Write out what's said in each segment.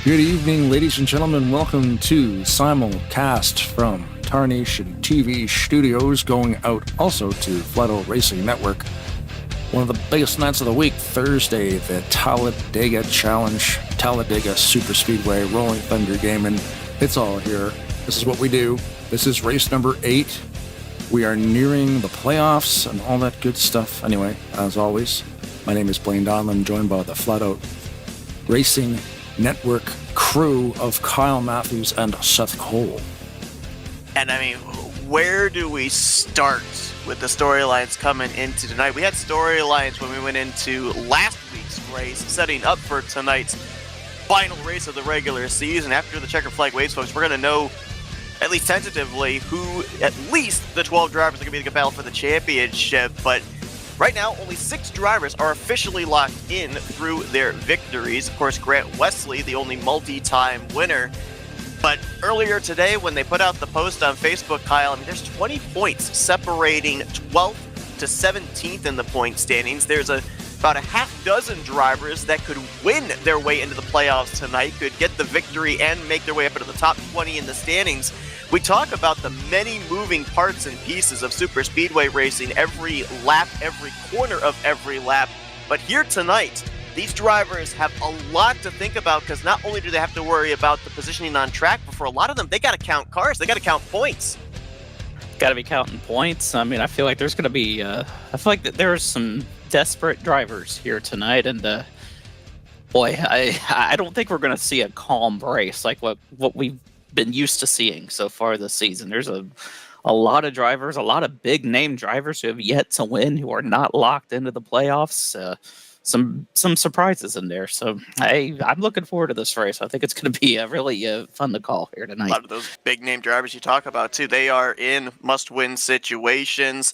Good evening, ladies and gentlemen. Welcome to Simulcast from Tarnation TV studios, going out also to Flat Out Racing Network. One of the biggest nights of the week, Thursday, the Talladega Challenge, Talladega Super Speedway, Rolling Thunder Gaming. It's all here. This is what we do. This is race number 8. We are nearing the playoffs and all that good stuff. Anyway, as always, my name is Blaine Donlan, joined by the Flat Out Racing Network crew of Kyle Matthews and Seth Cole. And I mean, where do we start with the storylines coming into tonight? We had storylines when we went into last week's race, setting up for tonight's final race of the regular season. After the checker flag waves, folks, we're going to know, at least tentatively, who at least the 12 drivers are going to be the battle for the championship. But right now, only 6 drivers are officially locked in through their victories. Of course, Grant Wesley, the only multi-time winner. But earlier today, when they put out the post on Facebook, Kyle, I mean, there's 20 points separating 12th to 17th in the point standings. There's about a half dozen drivers that could win their way into the playoffs tonight, could get the victory and make their way up into the top 20 in the standings. We talk about the many moving parts and pieces of super speedway racing every lap, every corner of every lap. But here tonight, these drivers have a lot to think about, because not only do they have to worry about the positioning on track, but for a lot of them, they got to count cars. They got to count points. Got to be counting points. I mean, I feel like there's going to be, I feel like that there's some desperate drivers here tonight. And boy, I don't think we're going to see a calm race like what we've been used to seeing so far this season. There's a lot of drivers, a lot of big name drivers who have yet to win, who are not locked into the playoffs. Some surprises in there. So I'm looking forward to this race. I think it's going to be really fun to call here tonight. A lot of those big name drivers you talk about too, they are in must-win situations.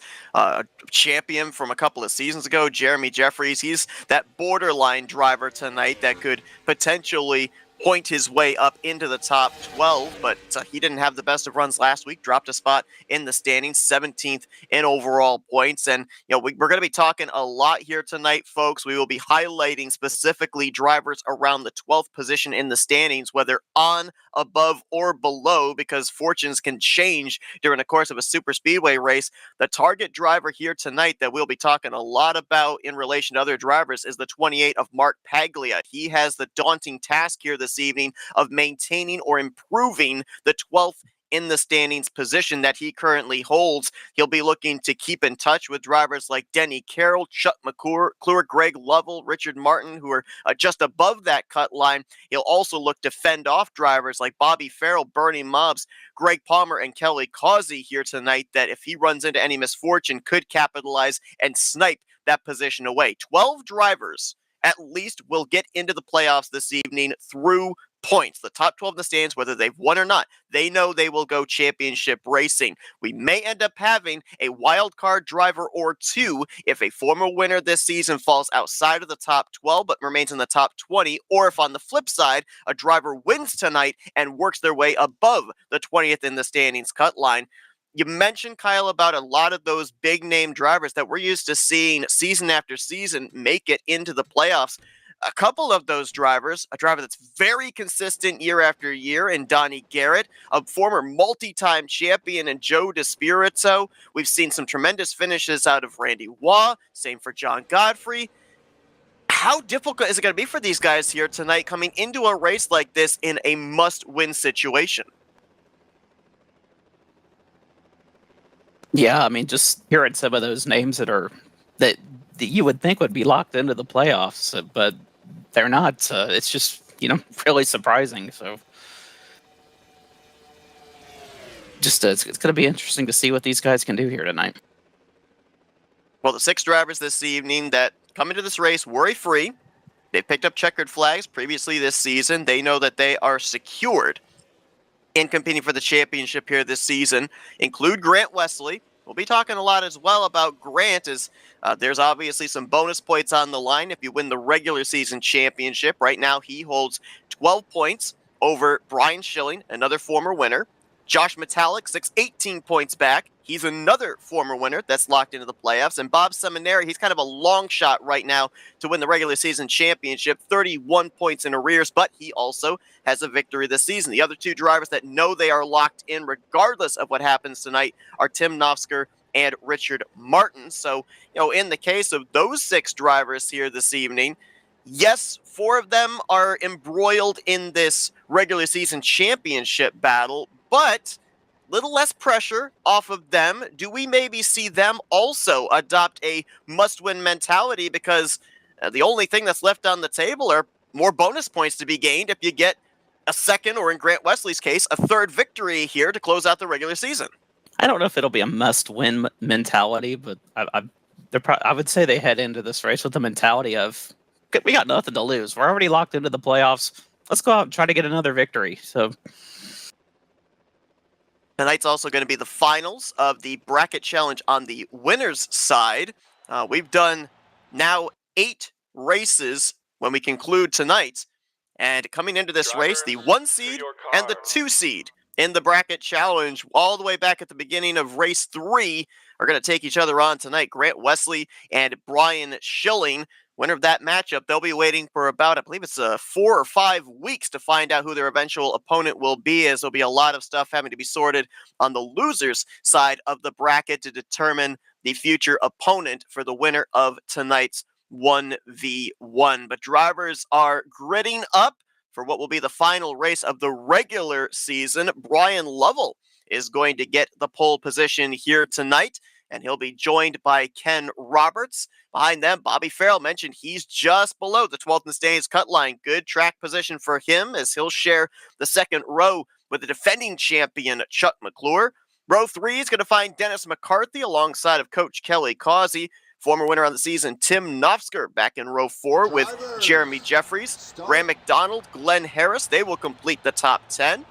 Champion from a couple of seasons ago, Jeremy Jeffries, he's that borderline driver tonight that could potentially point his way up into the top 12, but he didn't have the best of runs last week, dropped a spot in the standings, 17th in overall points. And we're going to be talking a lot here tonight, folks. We will be highlighting specifically drivers around the 12th position in the standings, whether on, above, or below, because fortunes can change during the course of a super speedway race. The target driver here tonight that we'll be talking a lot about in relation to other drivers is the 28 of Mark Paglia. He has the daunting task here this evening of maintaining or improving the 12th in the standings position that he currently holds. He'll be looking to keep in touch with drivers like Denny Carroll, Chuck McClure, Greg Lovell, Richard Martin, who are just above that cut line. He'll also look to fend off drivers like Bobby Farrell, Bernie Mobbs, Greg Palmer, and Kelly Causey here tonight, that if he runs into any misfortune, could capitalize and snipe that position away. 12 drivers at least will get into the playoffs this evening through points. The top 12 in the stands, whether they've won or not, they know they will go championship racing. We may end up having a wild card driver or two if a former winner this season falls outside of the top 12 but remains in the top 20, or if on the flip side, a driver wins tonight and works their way above the 20th in the standings cut line. You mentioned, Kyle, about a lot of those big name drivers that we're used to seeing season after season make it into the playoffs. A couple of those drivers, a driver that's very consistent year after year in Donnie Garrett, a former multi-time champion in Joe DeSpirito. We've seen some tremendous finishes out of Randy Waugh, same for John Godfrey. How difficult is it going to be for these guys here tonight coming into a race like this in a must-win situation? Yeah, I mean, just hearing some of those names that you would think would be locked into the playoffs, but they're not. It's just, really surprising. So just it's going to be interesting to see what these guys can do here tonight. Well, the 6 drivers this evening that come into this race worry-free. They've picked up checkered flags previously this season. They know that they are secured in competing for the championship here this season, include Grant Wesley. We'll be talking a lot as well about Grant, as there's obviously some bonus points on the line if you win the regular season championship. Right now, he holds 12 points over Brian Schilling, another former winner. Josh Metallic sits 18 points back. He's another former winner that's locked into the playoffs. And Bob Seminary, he's kind of a long shot right now to win the regular season championship, 31 points in arrears, but he also has a victory this season. The other two drivers that know they are locked in regardless of what happens tonight are Tim Nofsker and Richard Martin. So, in the case of those 6 drivers here this evening, yes, 4 of them are embroiled in this regular season championship battle, but little less pressure off of them. Do we maybe see them also adopt a must-win mentality, because the only thing that's left on the table are more bonus points to be gained if you get a second, or in Grant Wesley's case, a third victory here to close out the regular season? I don't know if it'll be a must-win mentality, but I would say they head into this race with the mentality of, we got nothing to lose. We're already locked into the playoffs. Let's go out and try to get another victory. So tonight's also going to be the finals of the bracket challenge on the winners' side. We've done now 8 races when we conclude tonight. And coming into this race, the 1 seed and the 2 seed in the bracket challenge, all the way back at the beginning of race 3, are going to take each other on tonight. Grant Wesley and Brian Schilling. Winner of that matchup, they'll be waiting for about, I believe it's 4 or 5 weeks to find out who their eventual opponent will be, as there'll be a lot of stuff having to be sorted on the losers side of the bracket to determine the future opponent for the winner of tonight's 1v1. But drivers are gritting up for what will be the final race of the regular season. Brian Lovell is going to get the pole position here tonight, and he'll be joined by Ken Roberts. Behind them, Bobby Farrell mentioned he's just below the 12th in the standings cut line. Good track position for him, as he'll share the second row with the defending champion, Chuck McClure. Row 3 is going to find Dennis McCarthy alongside of Coach Kelly Causey. Former winner on the season, Tim Nofsker, back in row 4 with Jeremy Jeffries. Graham McDonald, Glenn Harris, they will complete the top 10.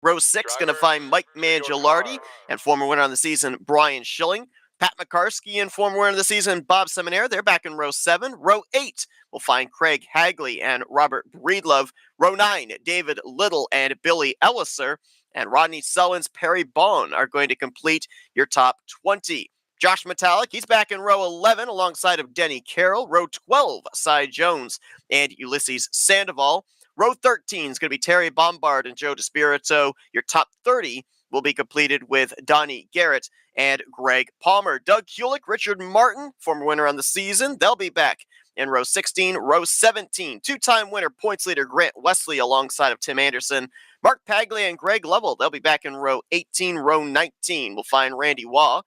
Row 6 going to find Mike Mangialardi and former winner on the season, Brian Schilling. Pat McCarsky and former winner of the season, Bob Seminaire, they're back in row 7. Row 8 will find Craig Hagley and Robert Breedlove. Row 9, David Little and Billy Elliser. And Rodney Sullins, Perry Bone are going to complete your top 20. Josh Metallic, he's back in row 11 alongside of Denny Carroll. Row 12, Cy Jones and Ulysses Sandoval. Row 13 is going to be Terry Bombard and Joe DeSpirito. Your top 30 will be completed with Donnie Garrett and Greg Palmer. Doug Hewlick, Richard Martin, former winner on the season, they'll be back in row 16. Row 17, two-time winner, points leader Grant Wesley alongside of Tim Anderson. Mark Paglia and Greg Lovell, they'll be back in row 18. Row 19 will find Randy Waugh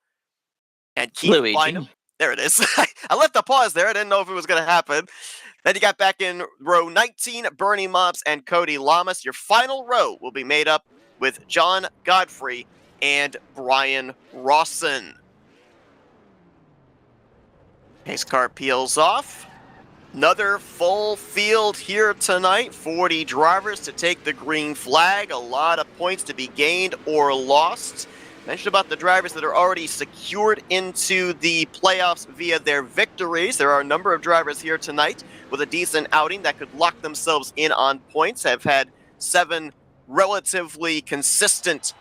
and Keith Bynum. There it is. I left the pause there. I didn't know if it was going to happen. Then you got back in row 19, Bernie Mops and Cody Lamas. Your final row will be made up with John Godfrey and Brian Rawson. Pace car peels off. Another full field here tonight. 40 drivers to take the green flag. A lot of points to be gained or lost. Mentioned about the drivers that are already secured into the playoffs via their victories. There are a number of drivers here tonight with a decent outing that could lock themselves in on points. Have had 7 relatively consistent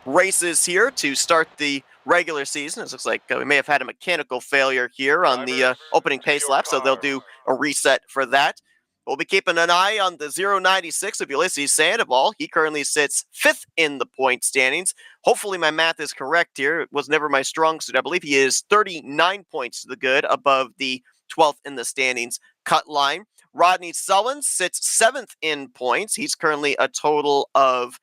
races here to start the regular season. It looks like we may have had a mechanical failure here on the opening pace lap, so they'll do a reset for that. We'll be keeping an eye on the 096 of Ulysses Sandoval. He currently sits 5th in the point standings. Hopefully my math is correct here. It was never my strong suit. I believe he is 39 points to the good above the 12th in the standings cut line. Rodney Sullins sits 7th in points. He's currently a total of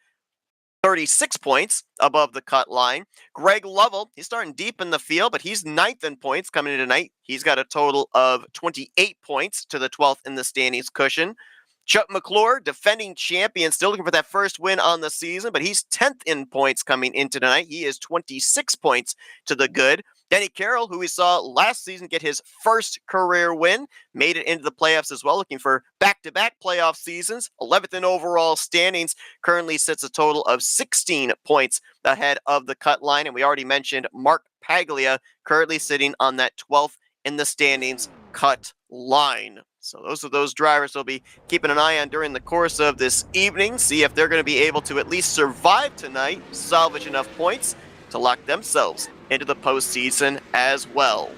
36 points above the cut line. Greg Lovell, he's starting deep in the field, but he's 9th in points coming in tonight. He's got a total of 28 points to the 12th in the standings cushion. Chuck McClure, defending champion, still looking for that first win on the season, but he's 10th in points coming into tonight. He is 26 points to the good. Denny Carroll, who we saw last season get his first career win, made it into the playoffs as well, looking for back-to-back playoff seasons. 11th in overall standings, currently sits a total of 16 points ahead of the cut line. And we already mentioned Mark Paglia, currently sitting on that 12th in the standings cut line. So those are those drivers they'll be keeping an eye on during the course of this evening, see if they're going to be able to at least survive tonight, salvage enough points to lock themselves into the postseason as well.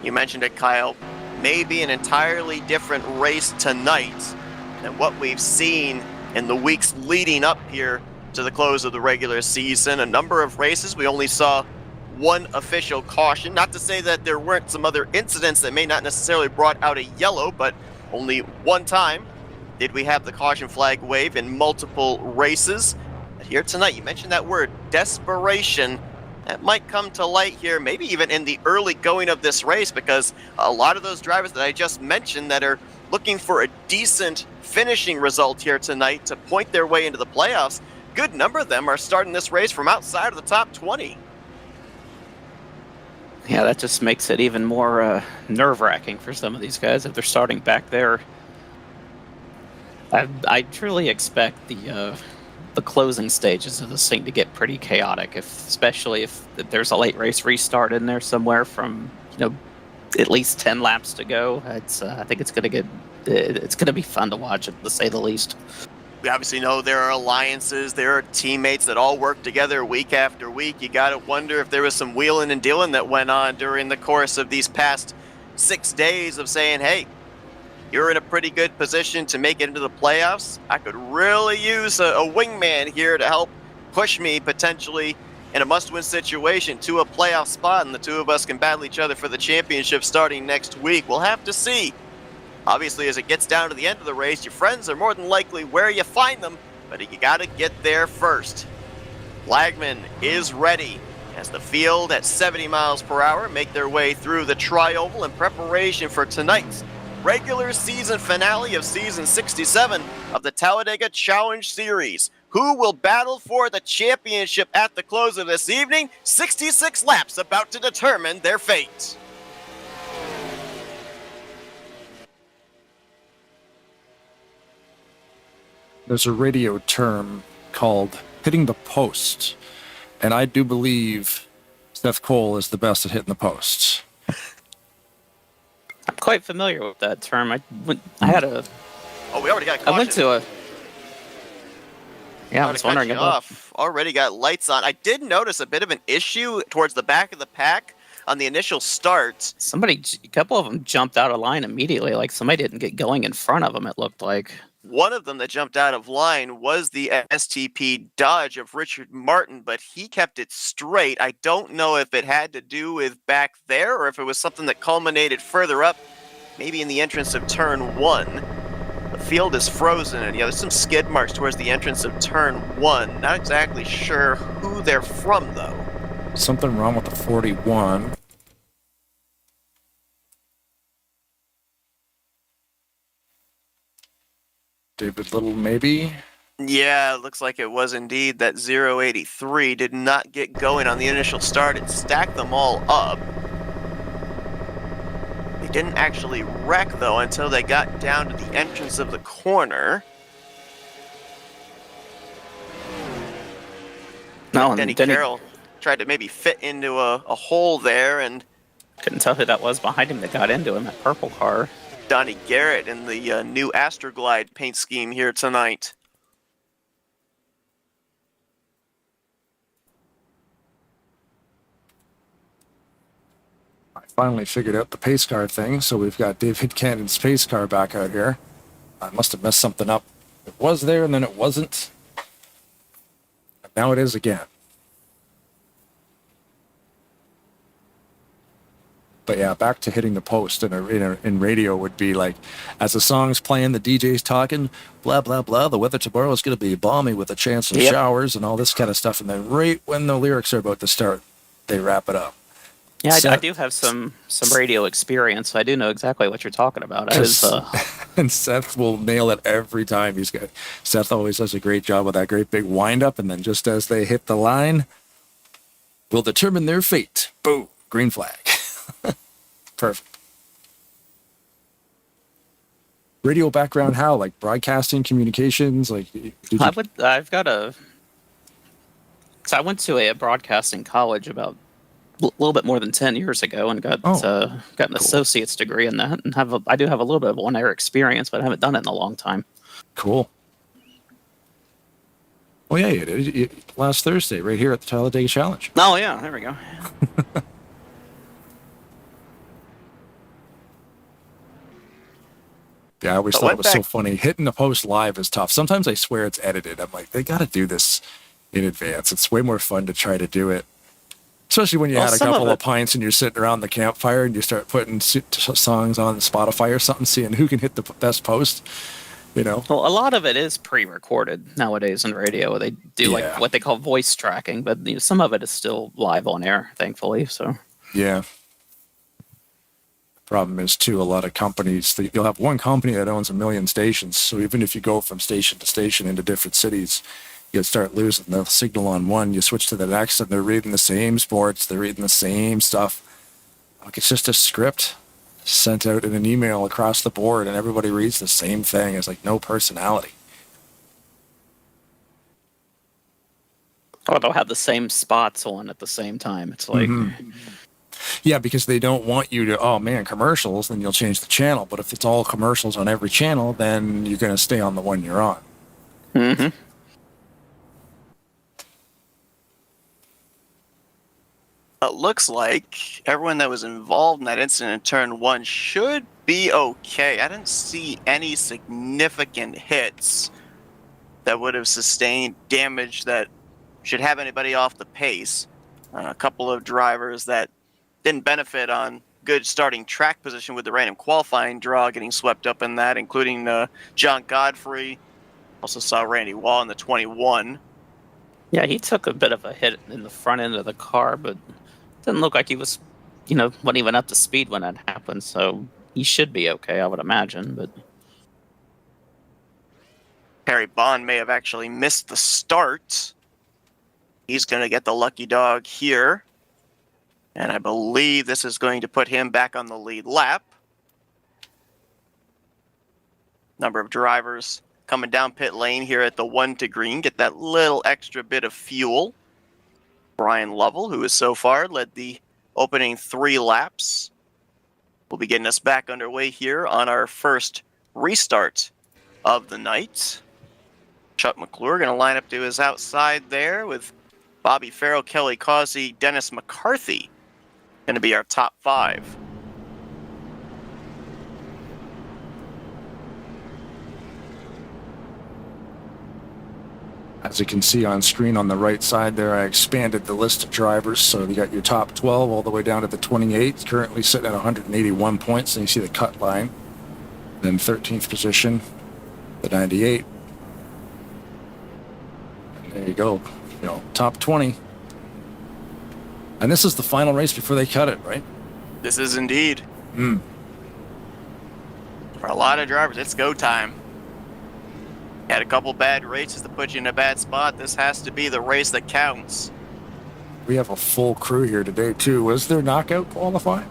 You mentioned it, Kyle. Maybe an entirely different race tonight than what we've seen in the weeks leading up here to the close of the regular season. A number of races, we only saw one official caution. Not to say that there weren't some other incidents that may not necessarily brought out a yellow, but only one time did we have the caution flag wave in multiple races. But here tonight, you mentioned that word, desperation. That might come to light here, maybe even in the early going of this race, because a lot of those drivers that I just mentioned that are looking for a decent finishing result here tonight to point their way into the playoffs, good number of them are starting this race from outside of the top 20. Yeah, that just makes it even more nerve-wracking for some of these guys if they're starting back there. I truly expect the closing stages of this thing to get pretty chaotic, especially if there's a late race restart in there somewhere from at least 10 laps to go. I think it's gonna be fun to watch, to say the least. We obviously know there are alliances, there are teammates that all work together week after week. You gotta wonder if there was some wheeling and dealing that went on during the course of these past 6 days of saying, hey, you're in a pretty good position to make it into the playoffs. I could really use a wingman here to help push me potentially in a must-win situation to a playoff spot, and the two of us can battle each other for the championship starting next week. We'll have to see. Obviously, as it gets down to the end of the race, your friends are more than likely where you find them, but you got to get there first. Flagman is ready as the field at 70 miles per hour make their way through the tri-oval in preparation for tonight's regular season finale of season 67 of the Talladega Challenge Series. Who will battle for the championship at the close of this evening? 66 laps about to determine their fate. There's a radio term called hitting the post, and I do believe Seth Cole is the best at hitting the posts. I'm quite familiar with that term. We already got caution. I went to a... Yeah, I was wondering about... Already got lights on. I did notice a bit of an issue towards the back of the pack on the initial start. A couple of them jumped out of line immediately, like somebody didn't get going in front of them, it looked like. One of them that jumped out of line was the STP Dodge of Richard Martin, but he kept it straight. I don't know if it had to do with back there or if it was something that culminated further up, maybe in the entrance of turn 1. The field is frozen, and there's some skid marks towards the entrance of turn 1. Not exactly sure who they're from, though. Something wrong with the 41. David Little, maybe? Yeah, it looks like it was indeed that 083 did not get going on the initial start. It stacked them all up. They didn't actually wreck, though, until they got down to the entrance of the corner. No, Denny Carroll tried to maybe fit into a hole there, and couldn't tell who that was behind him that got into him, that purple car. Donnie Garrett in the new Astroglide paint scheme here tonight. I finally figured out the pace car thing, so we've got David Cannon's pace car back out here. I must have messed something up. It was there and then it wasn't. And now it is again. But yeah, back to hitting the post in radio would be like, as the song's playing, the DJ's talking, blah, blah, blah, the weather tomorrow is going to be balmy with a chance of showers and all this kind of stuff. And then right when the lyrics are about to start, they wrap it up. Yeah, I do have some radio experience, so I do know exactly what you're talking about. And Seth will nail it every time. Seth always does a great job with that great big wind-up, and then just as they hit the line, will determine their fate. Boom, green flag. Perfect. Radio background, how? Like broadcasting, communications? Like, I've got a So I went to a broadcasting college about a little bit more than 10 years ago and got an associate's degree in that, and I do have a little bit of on-air experience, but I haven't done it in a long time. Cool. Well, yeah, you did. Last Thursday, right here at the Talladega Challenge. Oh, yeah, there we go. Yeah, I always thought it was so funny. Hitting the post live is tough. Sometimes I swear it's edited. I'm like, they got to do this in advance. It's way more fun to try to do it. Especially when you had a couple of pints and you're sitting around the campfire and you start putting songs on Spotify or something, seeing who can hit the best post, you know? Well, a lot of it is pre-recorded nowadays in radio. They do like what they call voice tracking, but some of it is still live on air, thankfully. So yeah. Problem is, too, a lot of companies, you'll have one company that owns 1 million stations. So even if you go from station to station into different cities, you start losing the signal on one. You switch to the next, and they're reading the same sports. They're reading the same stuff. Like, it's just a script sent out in an email across the board, and everybody reads the same thing. It's like no personality. Or they'll have the same spots on at the same time. It's like... Mm-hmm. Yeah, because they don't want you to, oh man, commercials, then you'll change the channel. But if it's all commercials on every channel, then you're going to stay on the one you're on. Mm-hmm. It looks like everyone that was involved in that incident in turn 1 should be okay. I didn't see any significant hits that would have sustained damage that should have anybody off the pace. A couple of drivers that didn't benefit on good starting track position with the random qualifying draw getting swept up in that, including John Godfrey. Also saw Randy Wall in the 21. Yeah, he took a bit of a hit in the front end of the car, but it didn't look like he was, wasn't even up to speed when that happened, so he should be okay, I would imagine. But Harry Bond may have actually missed the start. He's going to get the lucky dog here. And I believe this is going to put him back on the lead lap. Number of drivers coming down pit lane here at the 1 to green. Get that little extra bit of fuel. Brian Lovell, who has so far led the opening 3 laps, will be getting us back underway here on our first restart of the night. Chuck McClure going to line up to his outside there with Bobby Farrell, Kelly Causey, Dennis McCarthy going to be our top 5. As you can see on screen on the right side there, I expanded the list of drivers. So you got your top 12 all the way down to the 28th, currently sitting at 181 points. And you see the cut line. Then 13th position, the 98. And there you go. Top 20. And this is the final race before they cut it, right? This is indeed. For a lot of drivers, it's go time. Had a couple bad races that put you in a bad spot. This has to be the race that counts. We have a full crew here today, too. Was there knockout qualifying?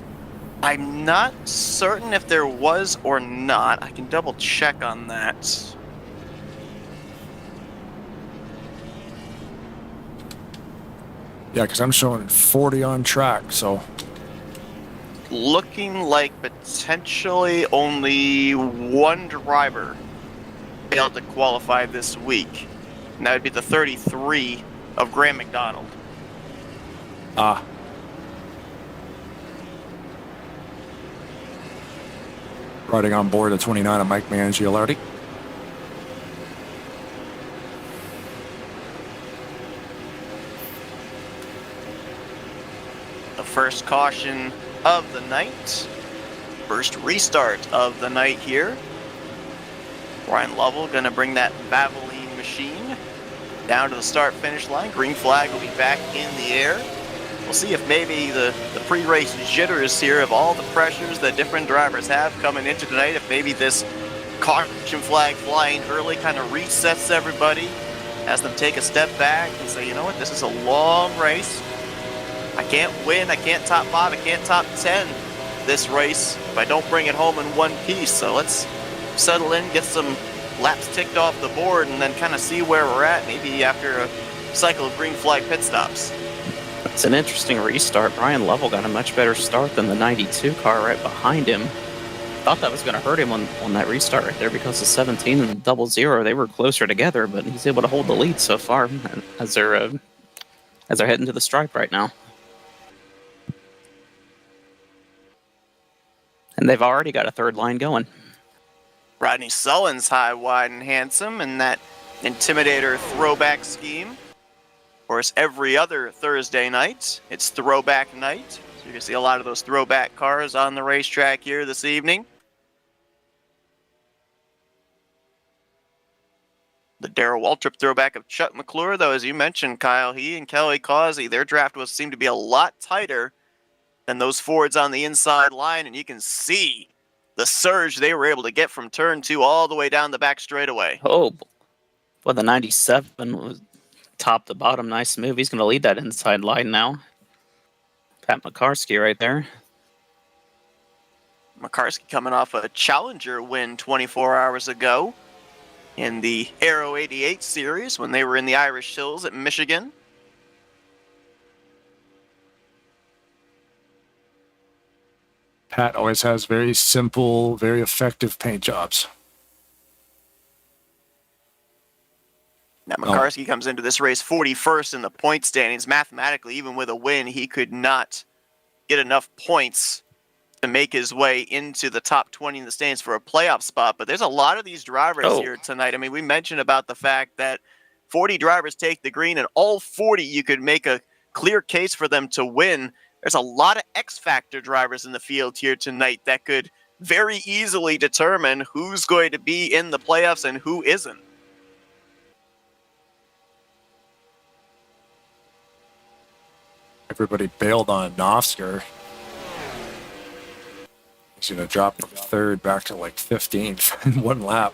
I'm not certain if there was or not. I can double check on that. Yeah, because I'm showing 40 on track, so... Looking like potentially only 1 driver failed to qualify this week. And that would be the 33 of Graham McDonald. Riding on board the 29 of Mike Mangialardi. The first caution of the night. First restart of the night here. Brian Lovell going to bring that Valvoline machine down to the start-finish line. Green flag will be back in the air. We'll see if maybe the pre-race jitters here of all the pressures that different drivers have coming into tonight, if maybe this caution flag flying early kind of resets everybody, has them take a step back and say, you know what, this is a long race. I can't win, I can't top 5, I can't top 10 this race if I don't bring it home in one piece. So let's settle in, get some laps ticked off the board and then kind of see where we're at, maybe after a cycle of green flag pit stops. It's an interesting restart. Brian Lovell got a much better start than the 92 car right behind him. Thought that was going to hurt him on that restart right there because the 17 and the 00, they were closer together, but he's able to hold the lead so far as they're heading to the stripe right now. And they've already got a third line going. Rodney Sullen's high, wide, and handsome in that Intimidator throwback scheme. Of course, every other Thursday night, it's throwback night. So you're going to see a lot of those throwback cars on the racetrack here this evening. The Darrell Waltrip throwback of Chuck McClure, though, as you mentioned, Kyle, he and Kelly Causey, their draft seemed to be a lot tighter than those Fords on the inside line, and you can see the surge they were able to get from turn 2 all the way down the back straightaway. Oh, well, the 97 was top to bottom, nice move. He's going to lead that inside line now. Pat McCarsky right there. McCarsky coming off a Challenger win 24 hours ago in the Aero 88 series when they were in the Irish Hills at Michigan. Pat always has very simple, very effective paint jobs. Now, McCarsky comes into this race 41st in the point standings. Mathematically, even with a win, he could not get enough points to make his way into the top 20 in the standings for a playoff spot. But there's a lot of these drivers here tonight. I mean, we mentioned about the fact that 40 drivers take the green, and all 40 you could make a clear case for them to win. There's a lot of X-Factor drivers in the field here tonight that could very easily determine who's going to be in the playoffs and who isn't. Everybody bailed on Novsker. He's going to drop from 3rd back to like 15th in one lap.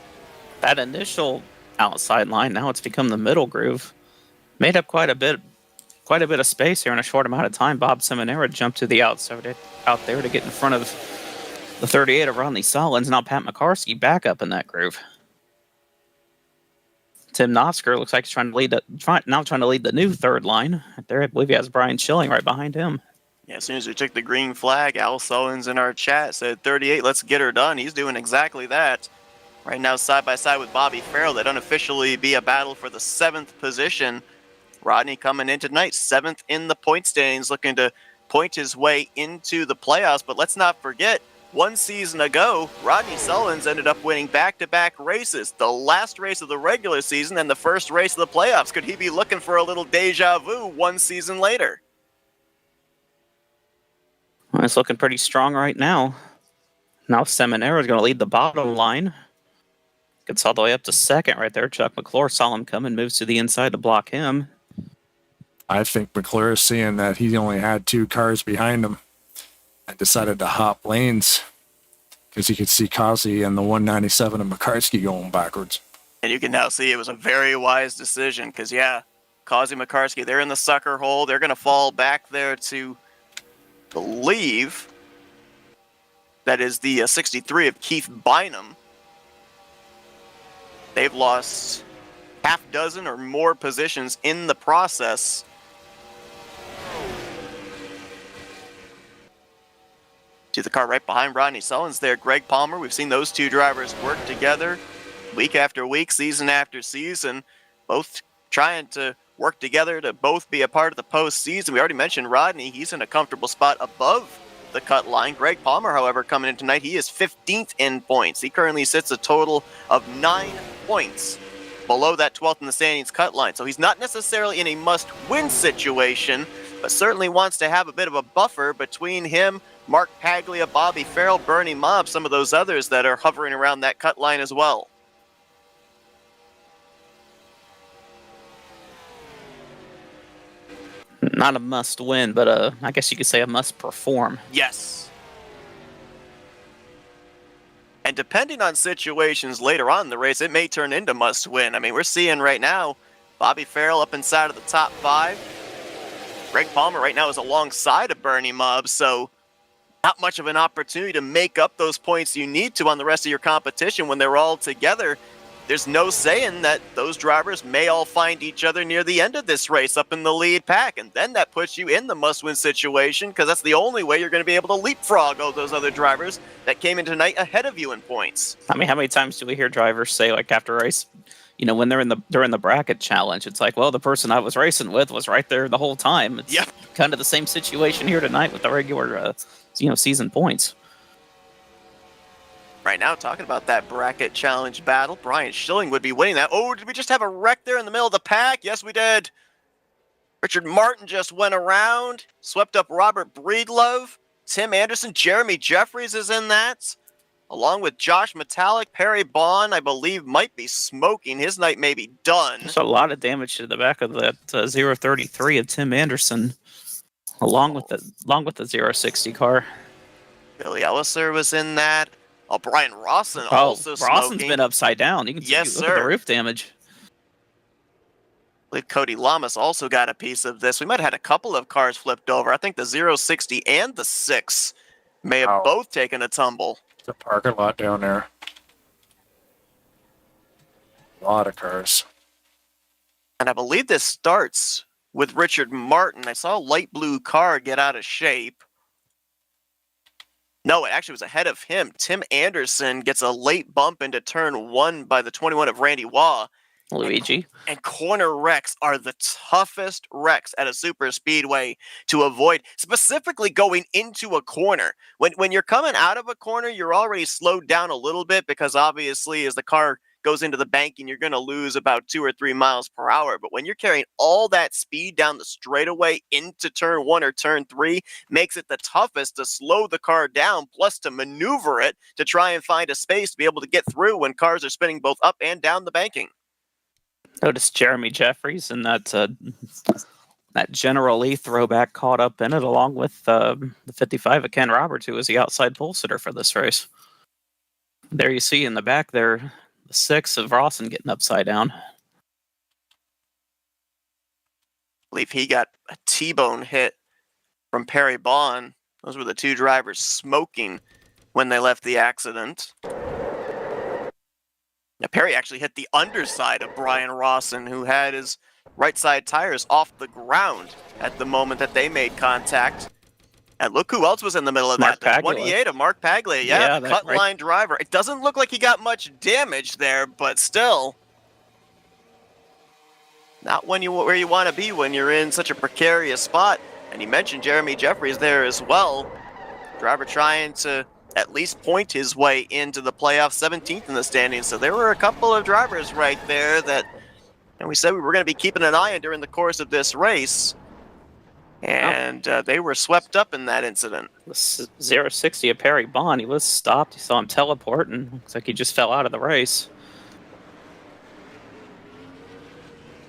That initial outside line, now it's become the middle groove. Made up quite a bit of space here in a short amount of time. Bob Seminara jumped to the outside out there to get in front of the 38 of Rodney Sollins. Now Pat McCarsky back up in that groove. Tim Nosker looks like he's trying to lead the new third line. Right there, I believe he has Brian Schilling right behind him. Yeah, as soon as we took the green flag, Al Sullins in our chat said 38, let's get her done. He's doing exactly that. Right now, side by side with Bobby Farrell, that unofficially be a battle for the 7th position. Rodney coming in tonight, 7th in the point standings, looking to point his way into the playoffs. But let's not forget, one season ago, Rodney Sullins ended up winning back-to-back races. The last race of the regular season and the first race of the playoffs. Could he be looking for a little deja vu one season later? Well, it's looking pretty strong right now. Now Seminara is going to lead the bottom line. Gets all the way up to 2nd right there. Chuck McClure saw him come and moves to the inside to block him. I think McClure is seeing that he only had 2 cars behind him and decided to hop lanes because he could see Causey and the 197 of McCarsky going backwards. And you can now see it was a very wise decision because, yeah, Causey, McCarsky, they're in the sucker hole. They're going to fall back there to believe that is the 63 of Keith Bynum. They've lost half dozen or more positions in the process. To the car right behind Rodney Sullins there, Greg Palmer. We've seen those two drivers work together week after week, season after season, both trying to work together to both be a part of the postseason. We already mentioned Rodney. He's in a comfortable spot above the cut line. Greg Palmer, however, coming in tonight, he is 15th in points. He currently sits a total of 9 points below that 12th in the standings cut line. So he's not necessarily in a must-win situation, but certainly wants to have a bit of a buffer between him, Mark Paglia, Bobby Farrell, Bernie Mobb, some of those others that are hovering around that cut line as well. Not a must-win, but I guess you could say a must-perform. Yes. And depending on situations later on in the race, it may turn into must-win. I mean, we're seeing right now Bobby Farrell up inside of the top 5. Greg Palmer right now is alongside of Bernie Mobb, so not much of an opportunity to make up those points you need to on the rest of your competition when they're all together. there's no saying that those drivers may all find each other near the end of this race up in the lead pack, and then that puts you in the must-win situation, because that's the only way you're going to be able to leapfrog all those other drivers that came in tonight ahead of you in points. I mean, how many times do we hear drivers say, like, after a race, you know, when they're in the bracket challenge, it's like, well, the person I was racing with was right there the whole time. It's kind of the same situation here tonight with the regular, season points. Right now, talking about that bracket challenge battle, Brian Schilling would be winning that. Oh, did we just have a wreck there in the middle of the pack? Yes, we did. Richard Martin just went around, swept up Robert Breedlove, Tim Anderson, Jeremy Jeffries is in that, along with Josh Metallic. Perry Bond, I believe, might be smoking. His night may be done. There's a lot of damage to the back of that 033 of Tim Anderson, along with the 060 car. Billy Elliser was in that. Oh, Brian Rawson also smoking. Rawson's been upside down. You can see, look at the roof damage. I believe Cody Lamas also got a piece of this. We might have had a couple of cars flipped over. I think the 060 and the 6 may have both taken a tumble. It's a parking lot down there. A lot of cars. And I believe this starts with Richard Martin. I saw a light blue car get out of shape. No, it actually was ahead of him. Tim Anderson gets a late bump into turn 1 by the 21 of Randy Waugh. Luigi. And corner wrecks are the toughest wrecks at a super speedway to avoid, specifically going into a corner. When you're coming out of a corner, you're already slowed down a little bit, because obviously as the car goes into the banking, you're going to lose about 2 or 3 miles per hour. But when you're carrying all that speed down the straightaway into turn 1 or turn 3, makes it the toughest to slow the car down, plus to maneuver it to try and find a space to be able to get through when cars are spinning both up and down the banking. Notice Jeremy Jeffries and that General Lee throwback caught up in it, along with the 55 of Ken Roberts, who was the outside pole sitter for this race. There you see in the back there, the 6 of Rawson getting upside down. I believe he got a T-bone hit from Perry Bond. Those were the two drivers smoking when they left the accident. Now, Perry actually hit the underside of Brian Rawson, who had his right side tires off the ground at the moment that they made contact. And look who else was in the middle of Mark that. Paglia. 28 of Mark Paglia. Yeah, the cut line driver. It doesn't look like he got much damage there, but still. Not where you want to be when you're in such a precarious spot. And you mentioned Jeremy Jeffries there as well. Driver trying to at least point his way into the playoffs, 17th in the standings. So there were a couple of drivers right there that, and we said we were going to be keeping an eye on during the course of this race. And they were swept up in that incident. The 060 of Perry Bond, he was stopped. You saw him teleport, and looks like he just fell out of the race.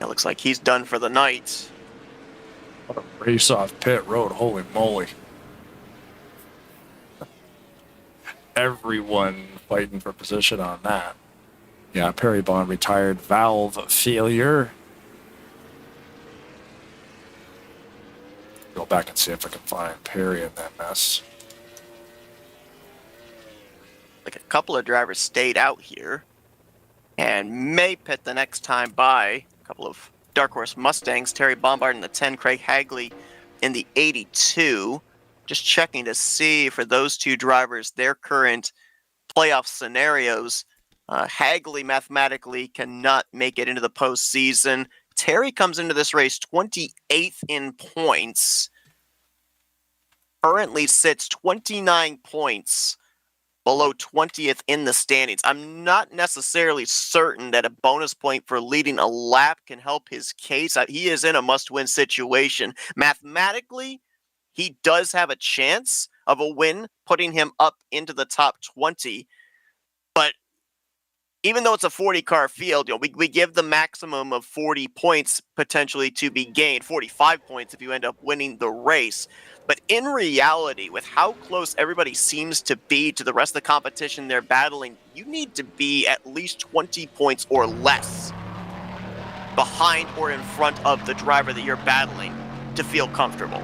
It looks like he's done for the night. What a race off pit road, holy moly. Everyone fighting for position on that. Yeah, Perry Bond retired, valve failure. Go back and see if I can find Perry in that mess. Like a couple of drivers stayed out here and may pit the next time by. A couple of Dark Horse Mustangs, Terry Bombard in the 10, Craig Hagley in the 82. Just checking to see for those two drivers their current playoff scenarios. Hagley mathematically cannot make it into the postseason. Terry comes into this race 28th in points. Currently sits 29 points below 20th in the standings. I'm not necessarily certain that a bonus point for leading a lap can help his case. He is in a must-win situation. Mathematically, he does have a chance of a win, putting him up into the top 20. But even though it's a 40-car field, we give the maximum of 40 points potentially to be gained, 45 points if you end up winning the race. But in reality, with how close everybody seems to be to the rest of the competition they're battling, you need to be at least 20 points or less behind or in front of the driver that you're battling to feel comfortable.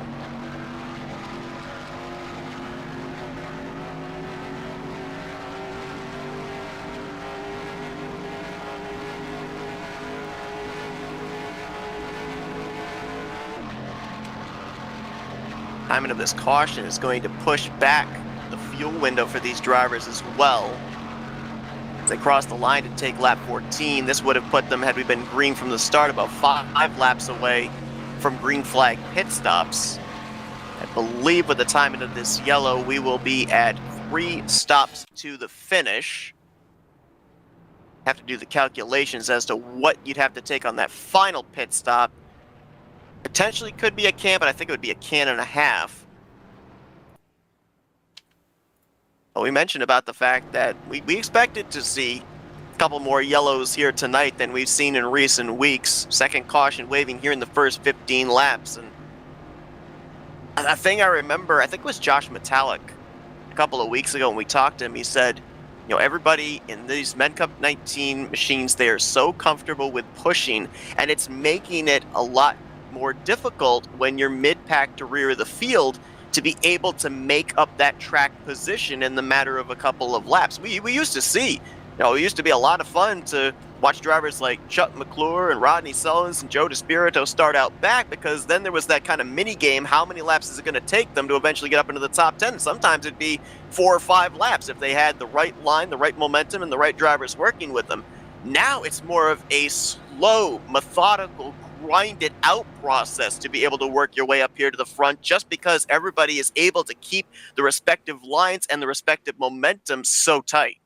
timing of this caution is going to push back the fuel window for these drivers as well. As they cross the line to take lap 14, this would have put them, had we been green from the start, about 5 laps away from green flag pit stops. I believe with the timing of this yellow, we will be at 3 stops to the finish. Have to do the calculations as to what you'd have to take on that final pit stop. Potentially could be a can, but I think it would be a can and a half. Well, we mentioned about the fact that we expected to see a couple more yellows here tonight than we've seen in recent weeks. Second caution waving here in the first 15 laps. And a thing I remember, I think it was Josh Metallic a couple of weeks ago when we talked to him, he said, you know, everybody in these Men Cup 19 machines, they are so comfortable with pushing, and it's making it a lot more difficult when you're mid-pack to rear of the field to be able to make up that track position in the matter of a couple of laps. We used to see, you know, it used to be a lot of fun to watch drivers like Chuck McClure and Rodney Sullins and Joe DeSpirito start out back, because then there was that kind of mini game. How many laps is it going to take them to eventually get up into the top 10? And sometimes it'd be 4 or 5 laps if they had the right line, the right momentum, and the right drivers working with them. Now it's more of a slow, methodical, grinded out process to be able to work your way up here to the front, just because everybody is able to keep the respective lines and the respective momentum so tight.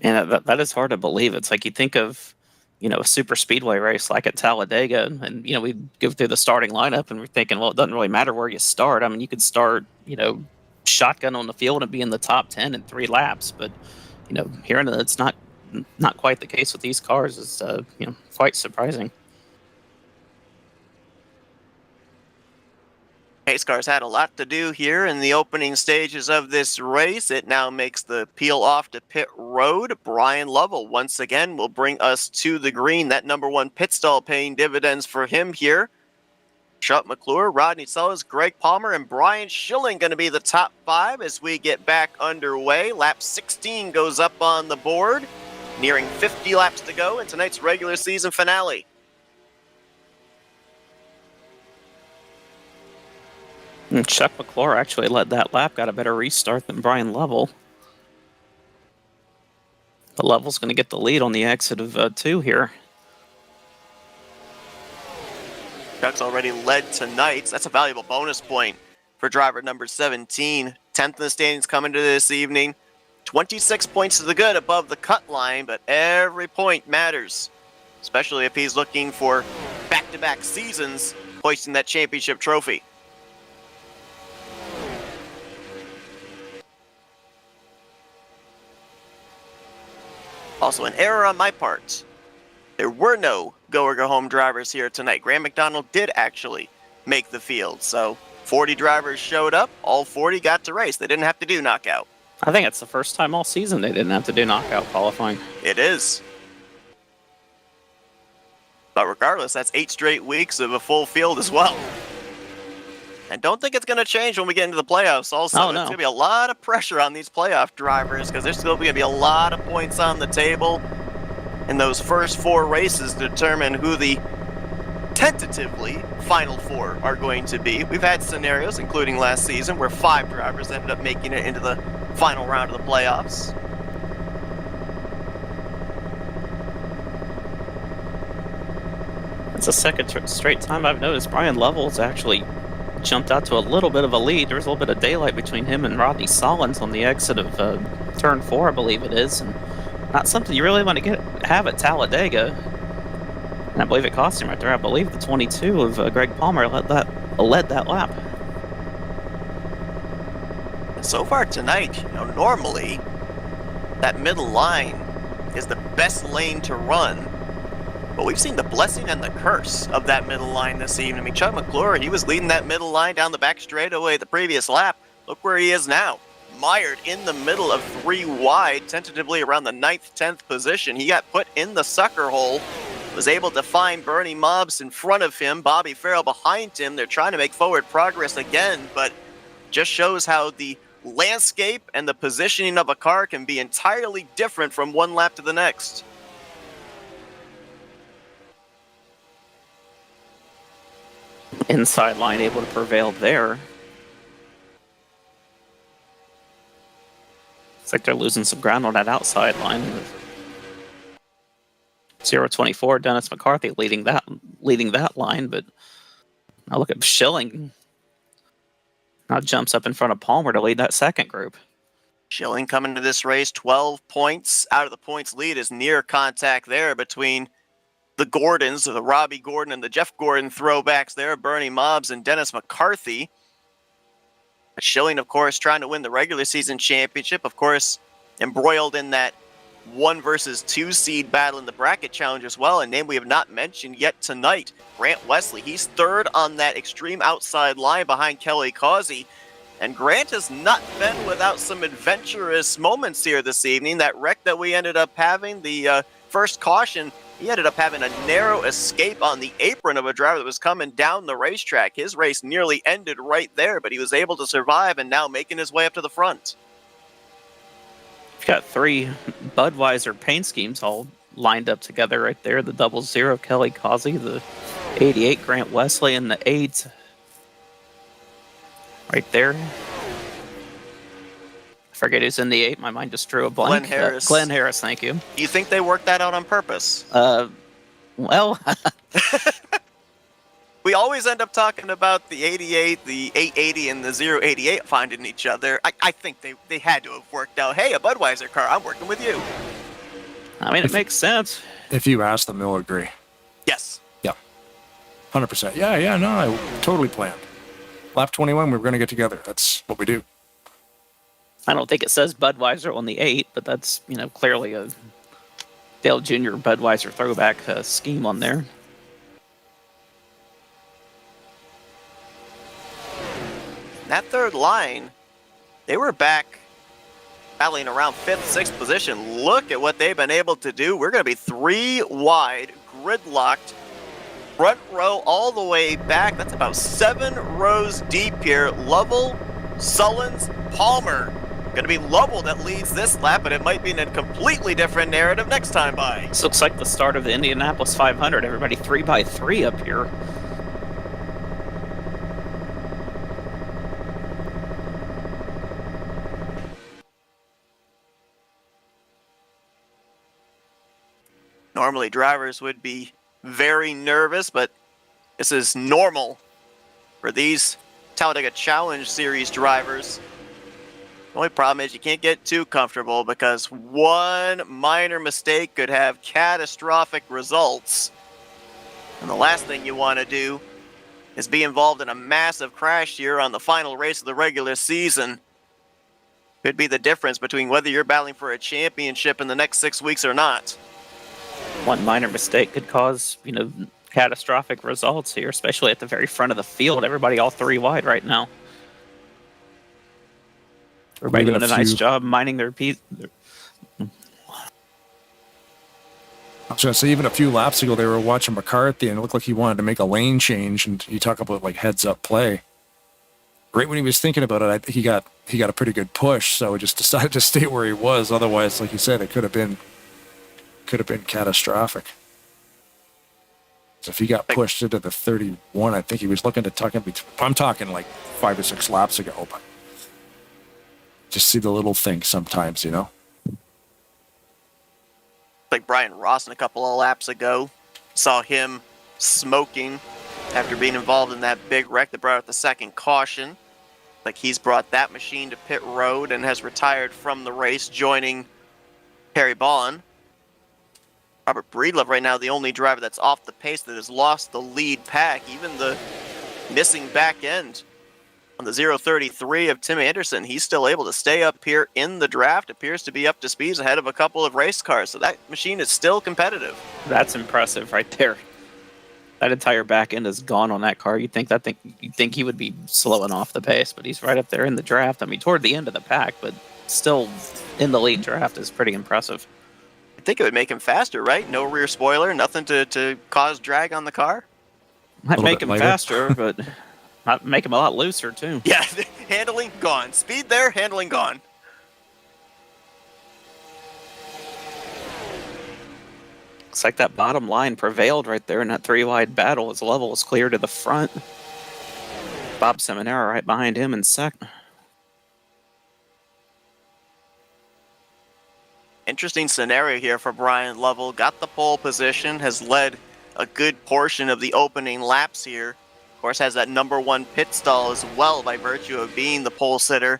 And that is hard to believe. It's like you think of, you know, a super speedway race like at Talladega, and, you know, we go through the starting lineup and we're thinking, well, it doesn't really matter where you start. I mean, you could start, you know, shotgun on the field and be in the top 10 in 3 laps. But, you know, here it's not quite the case with these cars. It's, you know, quite surprising. Pace cars had a lot to do here in the opening stages of this race. It now makes the peel off to pit road. Brian Lovell once again will bring us to the green. That number 1 pit stall paying dividends for him here. Chuck McClure, Rodney Sullins, Greg Palmer, and Brian Schilling going to be the top 5 as we get back underway. Lap 16 goes up on the board, nearing 50 laps to go in tonight's regular season finale. And Chuck McClure actually led that lap, got a better restart than Brian Lovell. But Lovell's going to get the lead on the exit of 2 here. Chuck's already led tonight. That's a valuable bonus point for driver number 17. 10th in the standings coming to this evening. 26 points to the good above the cut line, but every point matters, especially if he's looking for back-to-back seasons hoisting that championship trophy. Also, an error on my part. There were no go-or-go-home drivers here tonight. Graham McDonald did actually make the field. So 40 drivers showed up. All 40 got to race. They didn't have to do knockout. I think it's the first time all season they didn't have to do knockout qualifying. It is. But regardless, that's 8 straight weeks of a full field as well. And don't think it's going to change when we get into the playoffs also. Oh, no. There's going to be a lot of pressure on these playoff drivers because there's still going to be a lot of points on the table in those first 4 races to determine who the tentatively final 4 are going to be. We've had scenarios, including last season, where 5 drivers ended up making it into the final round of the playoffs. It's the second straight time I've noticed Brian Lovell's actually jumped out to a little bit of a lead. There's a little bit of daylight between him and Rodney Sullins on the exit of turn 4, I believe it is, and not something you really want to have at Talladega. And I believe it cost him right there. I believe the 22 of Greg Palmer led that lap. So far tonight, normally that middle line is the best lane to run. But we've seen the blessing and the curse of that middle line this evening. I mean, Chuck McClure, he was leading that middle line down the back straightaway the previous lap. Look where he is now. Mired in the middle of 3 wide, tentatively around the 9th, 10th position. He got put in the sucker hole, was able to find Bernie Mobbs in front of him, Bobby Farrell behind him. They're trying to make forward progress again, but just shows how the landscape and the positioning of a car can be entirely different from one lap to the next. inside line able to prevail there. It's like they're losing some ground on that outside line. 024, Dennis McCarthy leading that line, but now look at Schilling. Now jumps up in front of Palmer to lead that second group. Schilling coming to this race, 12 points out of the points lead is near contact there between the Gordons, the Robbie Gordon and the Jeff Gordon throwbacks there, Bernie Mobbs and Dennis McCarthy. Schilling, of course, trying to win the regular season championship, of course, embroiled in that 1 versus 2 seed battle in the bracket challenge as well. A name we have not mentioned yet tonight, Grant Wesley. He's third on that extreme outside line behind Kelly Causey. And Grant has not been without some adventurous moments here this evening. That wreck that we ended up having, the first caution, he ended up having a narrow escape on the apron of a driver that was coming down the racetrack. His race nearly ended right there, but he was able to survive and now making his way up to the front. You've got 3 Budweiser paint schemes all lined up together right there. The 00 Kelly Causey, the 88 Grant Wesley, and the 8 right there. I forget who's in the 8. My mind just drew a blank. Glenn Harris. Glenn Harris, thank you. Do you think they worked that out on purpose? Well, we always end up talking about the 88, the 880, and the 088 finding each other. I think they had to have worked out, hey, a Budweiser car, I'm working with you. I mean, it makes sense. If you ask them, they'll agree. Yes. Yeah. 100%. Yeah, no, I totally planned. Lap 21, we were going to get together. That's what we do. I don't think it says Budweiser on the 8, but that's, clearly a Dale Jr. Budweiser throwback scheme on there. That third line, they were back battling around 5th, 6th position. Look at what they've been able to do. We're going to be 3 wide, gridlocked, front row all the way back. That's about 7 rows deep here. Lovell, Sullins, Palmer. Going to be Lovell that leads this lap, but it might be in a completely different narrative next time by. This looks like the start of the Indianapolis 500. Everybody 3x3 up here. Normally drivers would be very nervous, but this is normal for these Talladega Challenge Series drivers. The only problem is you can't get too comfortable because one minor mistake could have catastrophic results. And the last thing you want to do is be involved in a massive crash here on the final race of the regular season. Could be the difference between whether you're battling for a championship in the next 6 weeks or not. One minor mistake could cause, catastrophic results here, especially at the very front of the field. Everybody all 3 wide right now. Everybody doing a nice job minding their piece. I was going to say, even a few laps ago, they were watching McCarthy, and it looked like he wanted to make a lane change, and you talk about, heads-up play. Right when he was thinking about it, I think he got a pretty good push, so he just decided to stay where he was. Otherwise, like you said, it could have been catastrophic. So if he got pushed into the 31, I think he was looking to tuck in between. I'm talking 5 or 6 laps ago, but just see the little things sometimes, Like Brian Rawson a couple of laps ago, saw him smoking after being involved in that big wreck that brought out the second caution. Like he's brought that machine to pit road and has retired from the race, joining Harry Bond. Robert Breedlove right now, the only driver that's off the pace that has lost the lead pack. Even the missing back end on the 033 of Tim Anderson, he's still able to stay up here in the draft. Appears to be up to speed ahead of a couple of race cars. So that machine is still competitive. That's impressive right there. That entire back end is gone on that car. You'd think he would be slowing off the pace, but he's right up there in the draft. I mean, toward the end of the pack, but still in the lead draft is pretty impressive. I think it would make him faster, right? No rear spoiler, nothing to cause drag on the car. Might make him faster, but might make him a lot looser too. Yeah, handling gone. Speed there, handling gone. Looks like that bottom line prevailed right there in that 3 wide battle as Lovell was clear to the front. Bob Seminara right behind him in second. Interesting scenario here for Brian Lovell. Got the pole position, has led a good portion of the opening laps here. Of course, has that #1 pit stall as well by virtue of being the pole sitter.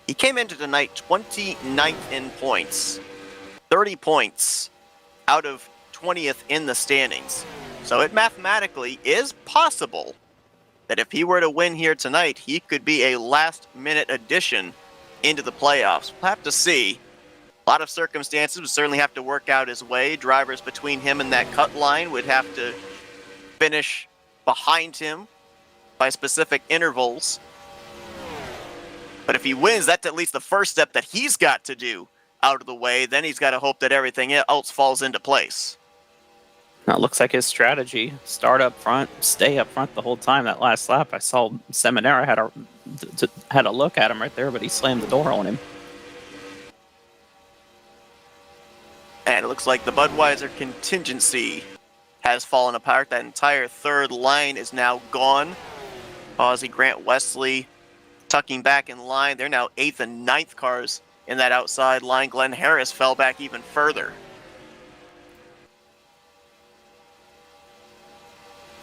He came into tonight 29th in points, 30 points out of 20th in the standings. So it mathematically is possible that if he were to win here tonight, he could be a last-minute addition into the playoffs. We'll have to see. A lot of circumstances would certainly have to work out his way. Drivers between him and that cut line would have to finish behind him by specific intervals. But if he wins, that's at least the first step that he's got to do out of the way. Then he's got to hope that everything else falls into place. Now it looks like his strategy, start up front, stay up front the whole time. That last lap, I saw Seminara had a look at him right there, but he slammed the door on him. And it looks like the Budweiser contingency has fallen apart. That entire third line is now gone. Ozzy, Grant Wesley tucking back in line. They're now 8th and 9th cars in that outside line. Glenn Harris fell back even further.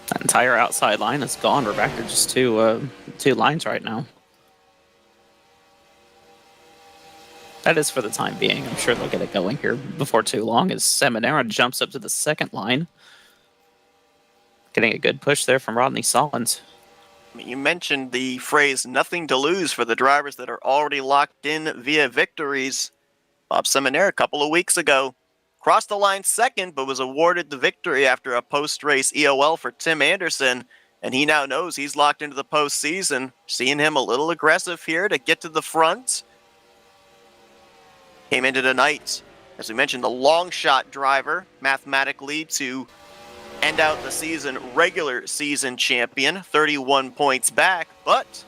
That entire outside line is gone. We're back to just two lines right now. That is for the time being. I'm sure they'll get it going here before too long as Seminara jumps up to the second line. Getting a good push there from Rodney Sollins. You mentioned the phrase nothing to lose for the drivers that are already locked in via victories. Bob Seminara a couple of weeks ago crossed the line second, but was awarded the victory after a post-race EOL for Tim Anderson, and he now knows he's locked into the postseason. Seeing him a little aggressive here to get to the front. Came into tonight, as we mentioned, the long shot driver, mathematically to end out the season regular season champion, 31 points back, but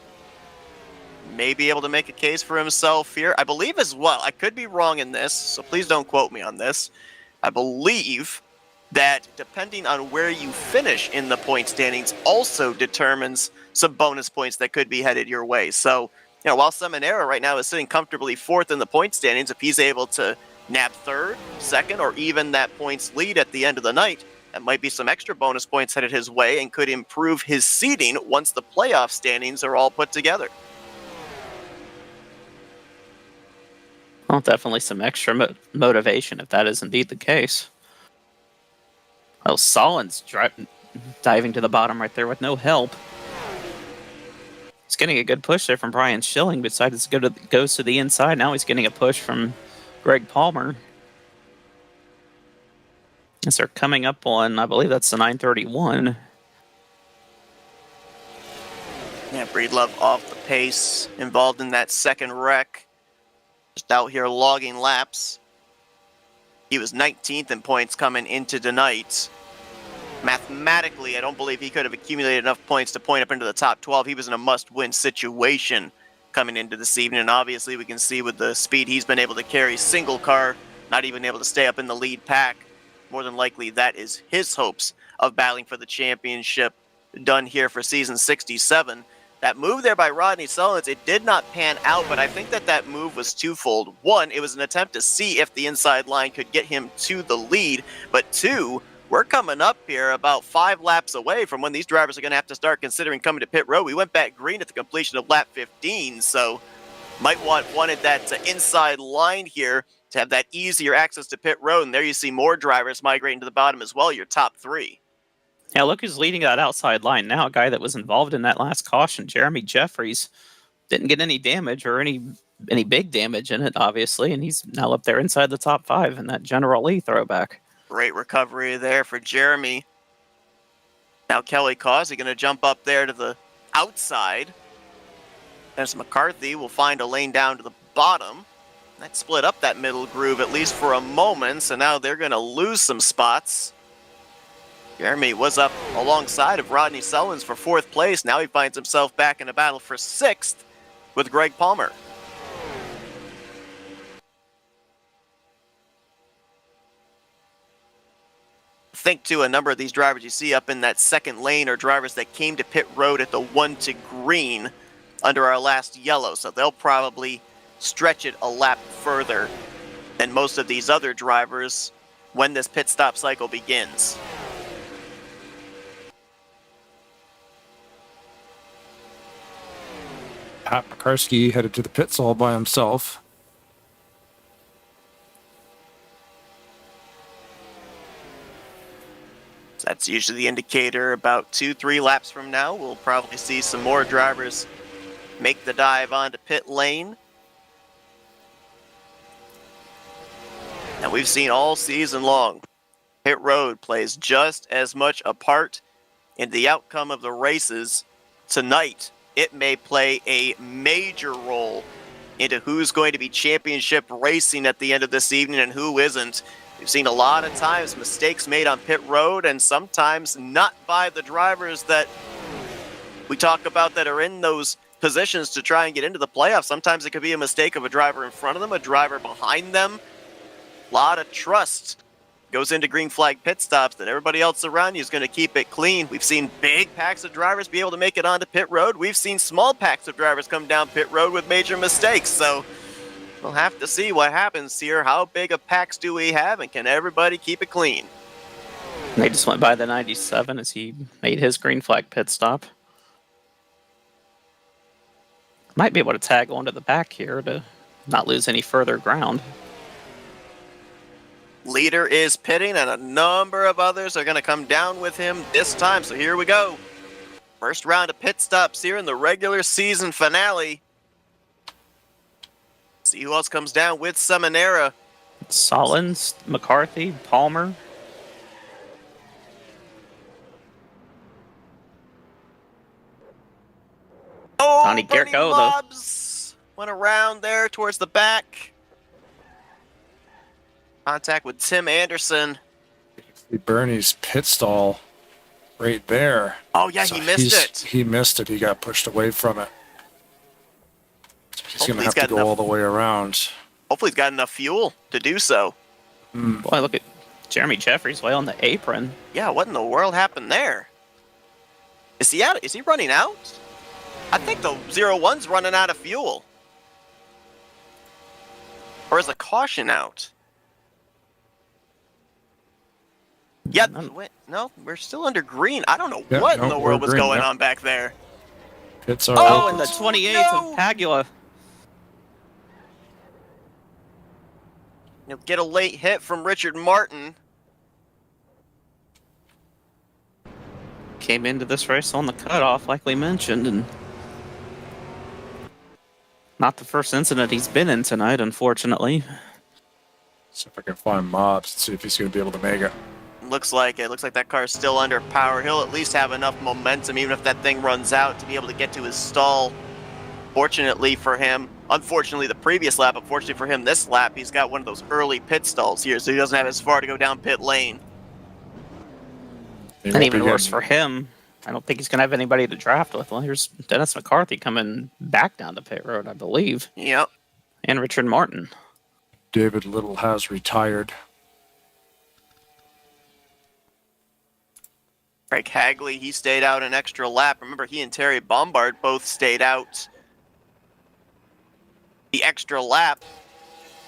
may be able to make a case for himself here. I believe as well, I could be wrong in this, so please don't quote me on this. I believe that depending on where you finish in the point standings also determines some bonus points that could be headed your way. So, you know, while Seminara right now is sitting comfortably 4th in the point standings, if he's able to nab 3rd, 2nd, or even that points lead at the end of the night, that might be some extra bonus points headed his way and could improve his seeding once the playoff standings are all put together. Well, definitely some extra motivation if that is indeed the case. Well, Sollins diving to the bottom right there with no help. He's getting a good push there from Brian Schilling, besides goes to the inside. Now he's getting a push from Greg Palmer. As they're coming up on, I believe that's the 931. Yeah, Breedlove off the pace, involved in that second wreck. Just out here logging laps. He was 19th in points coming into tonight. Mathematically, I don't believe he could have accumulated enough points to point up into the top 12. He was in a must-win situation coming into this evening, and obviously we can see with the speed he's been able to carry, single car, not even able to stay up in the lead pack. More than likely, that is his hopes of battling for the championship done here for season 67. That move there by Rodney Sollins, it did not pan out, but I think that move was twofold. One, it was an attempt to see if the inside line could get him to the lead, but two, we're coming up here about 5 laps away from when these drivers are going to have to start considering coming to pit road. We went back green at the completion of lap 15, so might wanted that inside line here to have that easier access to pit road, and there you see more drivers migrating to the bottom as well, your top 3. Yeah, look who's leading that outside line now, a guy that was involved in that last caution, Jeremy Jeffries. Didn't get any damage or any big damage in it, obviously, and he's now up there inside the top 5 in that General Lee throwback. Great recovery there for Jeremy. Now Kelly Causey going to jump up there to the outside. As McCarthy will find a lane down to the bottom. That split up that middle groove at least for a moment, so now they're going to lose some spots. Jeremy was up alongside of Rodney Sollins for 4th place. Now he finds himself back in a battle for 6th with Greg Palmer. think, too, a number of these drivers you see up in that second lane are drivers that came to pit road at the 1 to green under our last yellow, so they'll probably stretch it a lap further than most of these other drivers when this pit stop cycle begins. Pat McCarskey headed to the pits all by himself. That's usually the indicator. About 2-3 laps from now, we'll probably see some more drivers make the dive onto pit lane. And we've seen all season long, pit road plays just as much a part in the outcome of the races. Tonight, it may play a major role into who's going to be championship racing at the end of this evening and who isn't. We've seen a lot of times mistakes made on pit road, and sometimes not by the drivers that we talk about that are in those positions to try and get into the playoffs. Sometimes it could be a mistake of a driver in front of them, a driver behind them. A lot of trust goes into green flag pit stops that everybody else around you is going to keep it clean. We've seen big packs of drivers be able to make it onto pit road. We've seen small packs of drivers come down pit road with major mistakes. So we'll have to see what happens here. How big of packs do we have, and can everybody keep it clean? They just went by the 97 as he made his green flag pit stop. Might be able to tag onto the back here to not lose any further ground. Leader is pitting, and a number of others are going to come down with him this time. So here we go. First round of pit stops here in the regular season finale. See who else comes down with Seminara. Solins, McCarthy, Palmer. Oh, Donnie Bernie Garrett, Mobbs went around there towards the back. Contact with Tim Anderson. Bernie's pit stall right there. Oh, yeah, so he missed it. He missed it. He got pushed away from it. He's going to have to go all the way around. Hopefully he's got enough fuel to do so. Boy, look at Jeremy Jeffries way on the apron. Yeah, what in the world happened there? Is he out? Is he running out? I think the 01's running out of fuel. Or is the caution out? Yeah, no, we're still under green. I don't know what in the world was going on back there. Pits are Oh, and the 28th of Pagula. You'll get a late hit from Richard Martin. Came into this race on the cutoff, like we mentioned, and not the first incident he's been in tonight, unfortunately. See if I can find Mobbs and see if he's going to be able to make it. Looks like that car's still under power. He'll at least have enough momentum, even if that thing runs out, to be able to get to his stall. Fortunately for him, unfortunately the previous lap, but fortunately for him this lap, he's got one of those early pit stalls here, so he doesn't have as far to go down pit lane. And even worse for him, I don't think he's going to have anybody to draft with. Well, here's Dennis McCarthy coming back down the pit road, I believe. Yep. And Richard Martin. David Little has retired. Craig Hagley, he stayed out an extra lap. Remember, he and Terry Bombard both stayed out the extra lap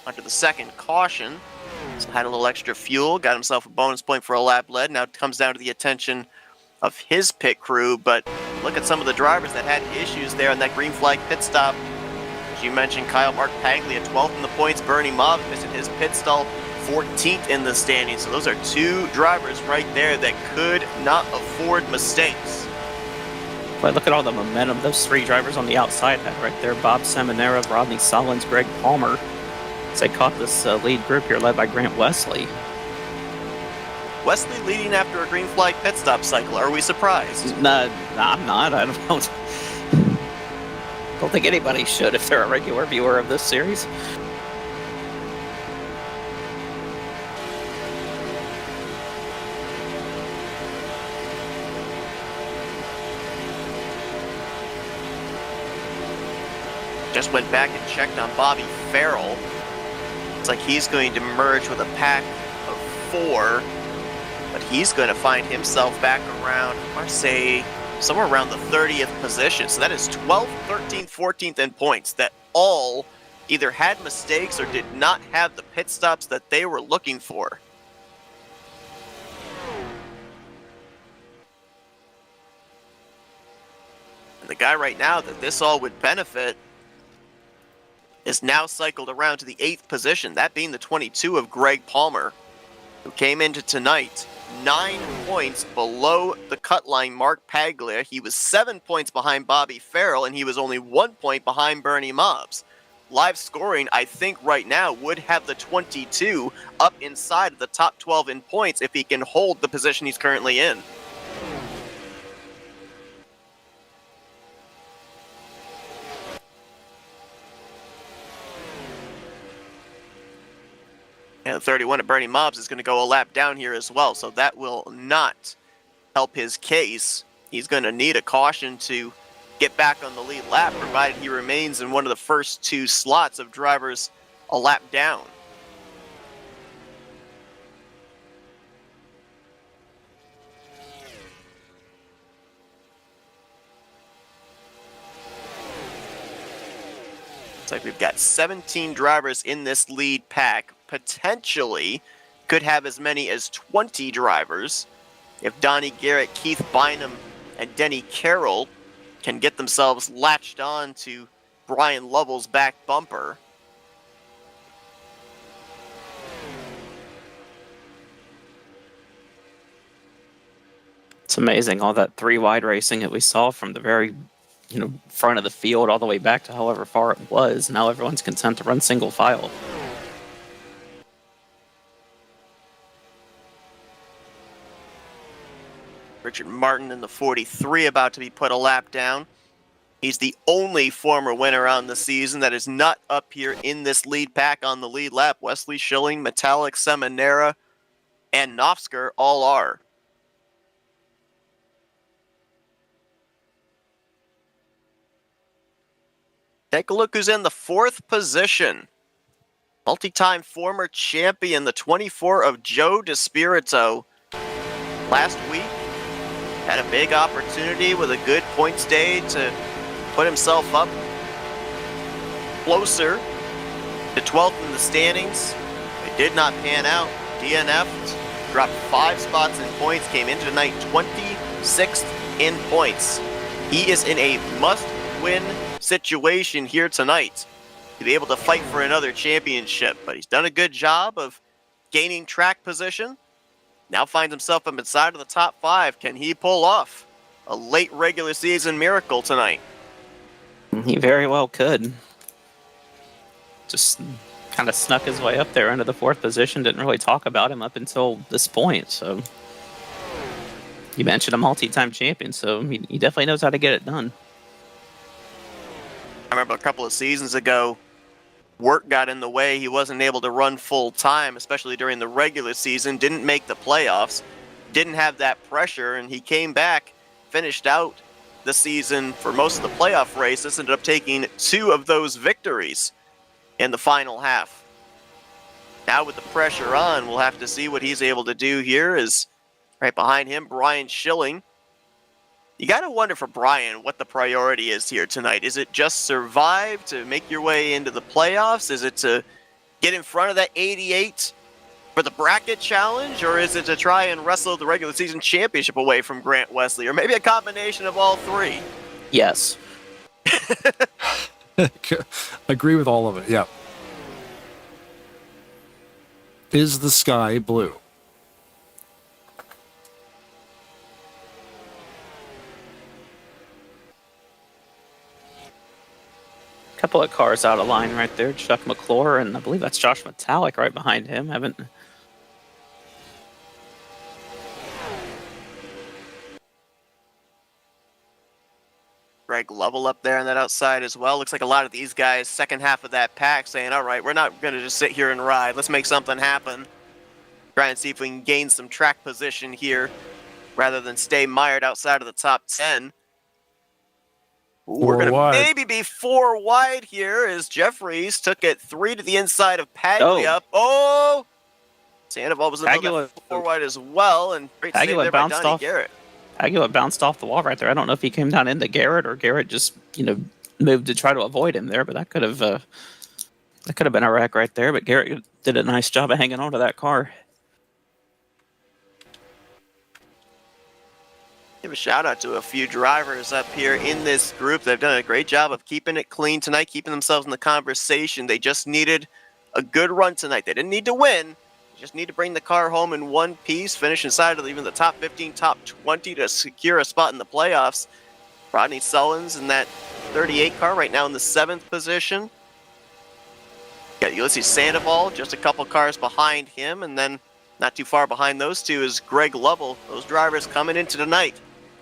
under the second caution. So had a little extra fuel, got himself a bonus point for a lap led. Now it comes down to the attention of his pit crew, but look at some of the drivers that had issues there on that green flag pit stop. As you mentioned, Kyle Mark Paglia, 12th in the points. Bernie Mobbs missing his pit stall, 14th in the standings. So those are two drivers right there that could not afford mistakes. But look at all the momentum those three drivers on the outside had right there. Bob Seminara, Rodney Solins, Greg Palmer. As they caught this lead group here led by Grant Wesley. Wesley leading after a green flag pit stop cycle. Are we surprised? No, I'm not. I don't think anybody should if they're a regular viewer of this series. Just went back and checked on Bobby Farrell. It's like he's going to merge with a pack of 4. But he's going to find himself back around, I want to say, somewhere around the 30th position. So that is 12th, 13th, 14th in points that all either had mistakes or did not have the pit stops that they were looking for. And the guy right now that this all would benefit is now cycled around to the 8th position, that being the 22 of Greg Palmer, who came into tonight 9 points below the cut line Mark Paglia. He was 7 points behind Bobby Farrell, and he was only 1 point behind Bernie Mobbs. Live scoring, I think right now, would have the 22 up inside of the top 12 in points if he can hold the position he's currently in. And 31 of Bernie Mobbs is going to go a lap down here as well, so that will not help his case. He's going to need a caution to get back on the lead lap, provided he remains in one of the first 2 slots of drivers a lap down. Looks like we've got 17 drivers in this lead pack. Potentially could have as many as 20 drivers if Donnie Garrett, Keith Bynum, and Denny Carroll can get themselves latched on to Brian Lovell's back bumper. It's amazing, all that 3-wide racing that we saw from the very front of the field all the way back to however far it was. Now everyone's content to run single file. Richard Martin in the 43 about to be put a lap down. He's the only former winner on the season that is not up here in this lead pack on the lead lap. Wesley Schilling, Metallic, Seminara, and Nofsker all are. Take a look who's in the 4th position. Multi-time former champion, the 24 of Joe DeSpirito. Last week, had a big opportunity with a good points day to put himself up closer to 12th in the standings. It did not pan out. DNF'd, dropped 5 spots in points, came into tonight 26th in points. He is in a must-win situation here tonight to be able to fight for another championship, but he's done a good job of gaining track position. Now finds himself up inside of the top 5. Can he pull off a late regular season miracle tonight? He very well could. Just kind of snuck his way up there into the 4th position. Didn't really talk about him up until this point. So you mentioned a multi-time champion, so he definitely knows how to get it done. I remember a couple of seasons ago, work got in the way. He wasn't able to run full time, especially during the regular season. Didn't make the playoffs. Didn't have that pressure, and he came back, finished out the season for most of the playoff races, ended up taking 2 of those victories in the final half. Now with the pressure on, we'll have to see what he's able to do here. Is right behind him, Brian Schilling. You got to wonder for Brian what the priority is here tonight. Is it just survive to make your way into the playoffs? Is it to get in front of that 88 for the bracket challenge? Or is it to try and wrestle the regular season championship away from Grant Wesley? Or maybe a combination of all 3? Yes. Agree with all of it, yeah. Is the sky blue? Couple of cars out of line right there. Chuck McClure, and I believe that's Josh Metallic right behind him. Greg Lovell up there on that outside as well. Looks like a lot of these guys, second half of that pack, saying, all right, we're not going to just sit here and ride. Let's make something happen. Try and see if we can gain some track position here rather than stay mired outside of the top 10. We're going to maybe be 4 wide here as Jeffries took it 3 to the inside of Paglia. Oh! Sandoval was in Aguila- that 4 wide as well, and great save Aguila there by bounced Donnie off. Garrett. Aguila bounced off the wall right there. I don't know if he came down into Garrett or Garrett just, moved to try to avoid him there, but that could have been a wreck right there. But Garrett did a nice job of hanging on to that car. Give a shout out to a few drivers up here in this group. They've done a great job of keeping it clean tonight, keeping themselves in the conversation. They just needed a good run tonight. They didn't need to win. They just need to bring the car home in one piece, finish inside of even the top 15, top 20 to secure a spot in the playoffs. Rodney Sullins in that 38 car right now in the 7th position. Got Ulysses Sandoval just a couple cars behind him, and then not too far behind those two is Greg Lovell. Those drivers coming into tonight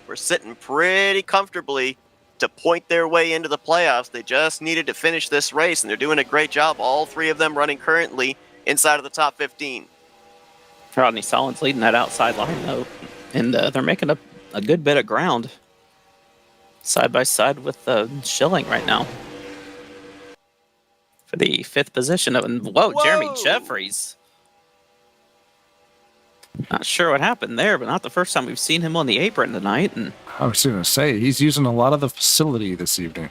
were sitting pretty comfortably to point their way into the playoffs. They just needed to finish this race, and they're doing a great job. All three of them running currently inside of the top 15. Rodney Sullins leading that outside line, though, and they're making a good bit of ground side by side with Schilling right now for the 5th position. Whoa, Jeremy Jeffries. Not sure what happened there, but not the first time we've seen him on the apron tonight. And I was going to say, he's using a lot of the facility this evening.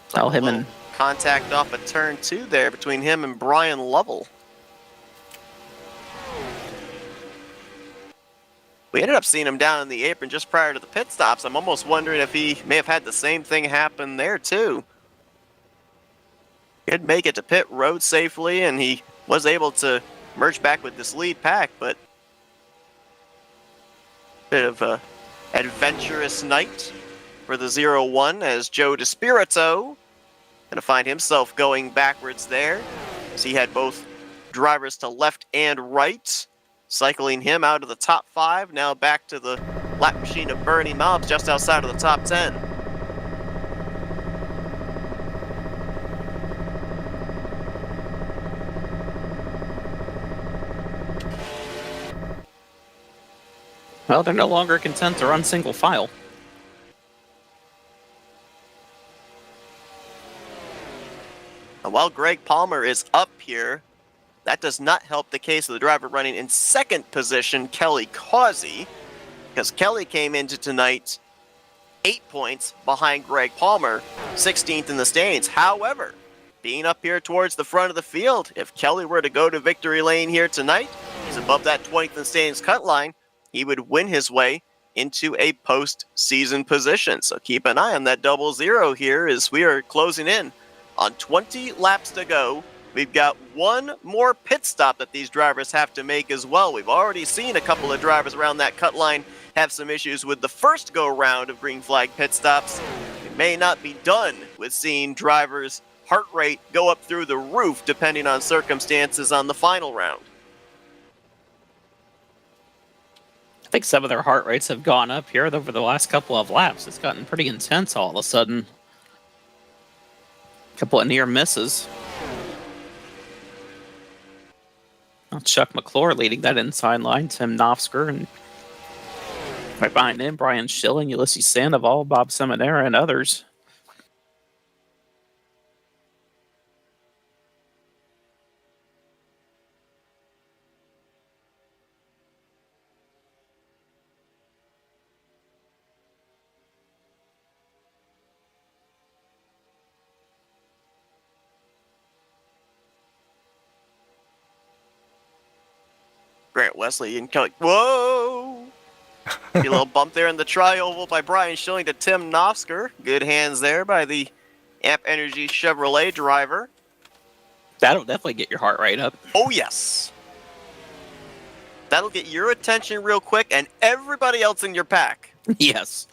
tell him and Contact off of turn 2 there between him and Brian Lovell. We ended up seeing him down in the apron just prior to the pit stops. I'm almost wondering if he may have had the same thing happen there too. He did make it to pit road safely, and he was able to merge back with this lead pack, but bit of a adventurous night for the 0-1 as Joe DeSpirito gonna find himself going backwards there, as he had both drivers to left and right, cycling him out of the top 5, now back to the lap machine of Bernie Mobbs just outside of the top 10. well, they're no longer content to run single file. And while Greg Palmer is up here, that does not help the case of the driver running in 2nd position, Kelly Causey, because Kelly came into tonight 8 points behind Greg Palmer, 16th in the standings. However, being up here towards the front of the field, if Kelly were to go to victory lane here tonight, he's above that 20th in the standings cut line, he would win his way into a postseason position. So keep an eye on that 00 here as we are closing in on 20 laps to go. We've got one more pit stop that these drivers have to make as well. We've already seen a couple of drivers around that cut line have some issues with the first go-round of green flag pit stops. We may not be done with seeing drivers' heart rate go up through the roof depending on circumstances on the final round. I think some of their heart rates have gone up here over the last couple of laps. It's gotten pretty intense all of a sudden. A couple of near misses. Well, Chuck McClure leading that inside line. Tim Knopfsker, and right behind him, Brian Schilling, Ulysses Sandoval, Bob Seminara, and others. Grant Wesley and Kelly. Whoa! See a little bump there in the tri-oval by Brian Schilling to Tim Knopfsker. Good hands there by the Amp Energy Chevrolet driver. That'll definitely get your heart rate up. Oh, yes. That'll get your attention real quick and everybody else in your pack. Yes.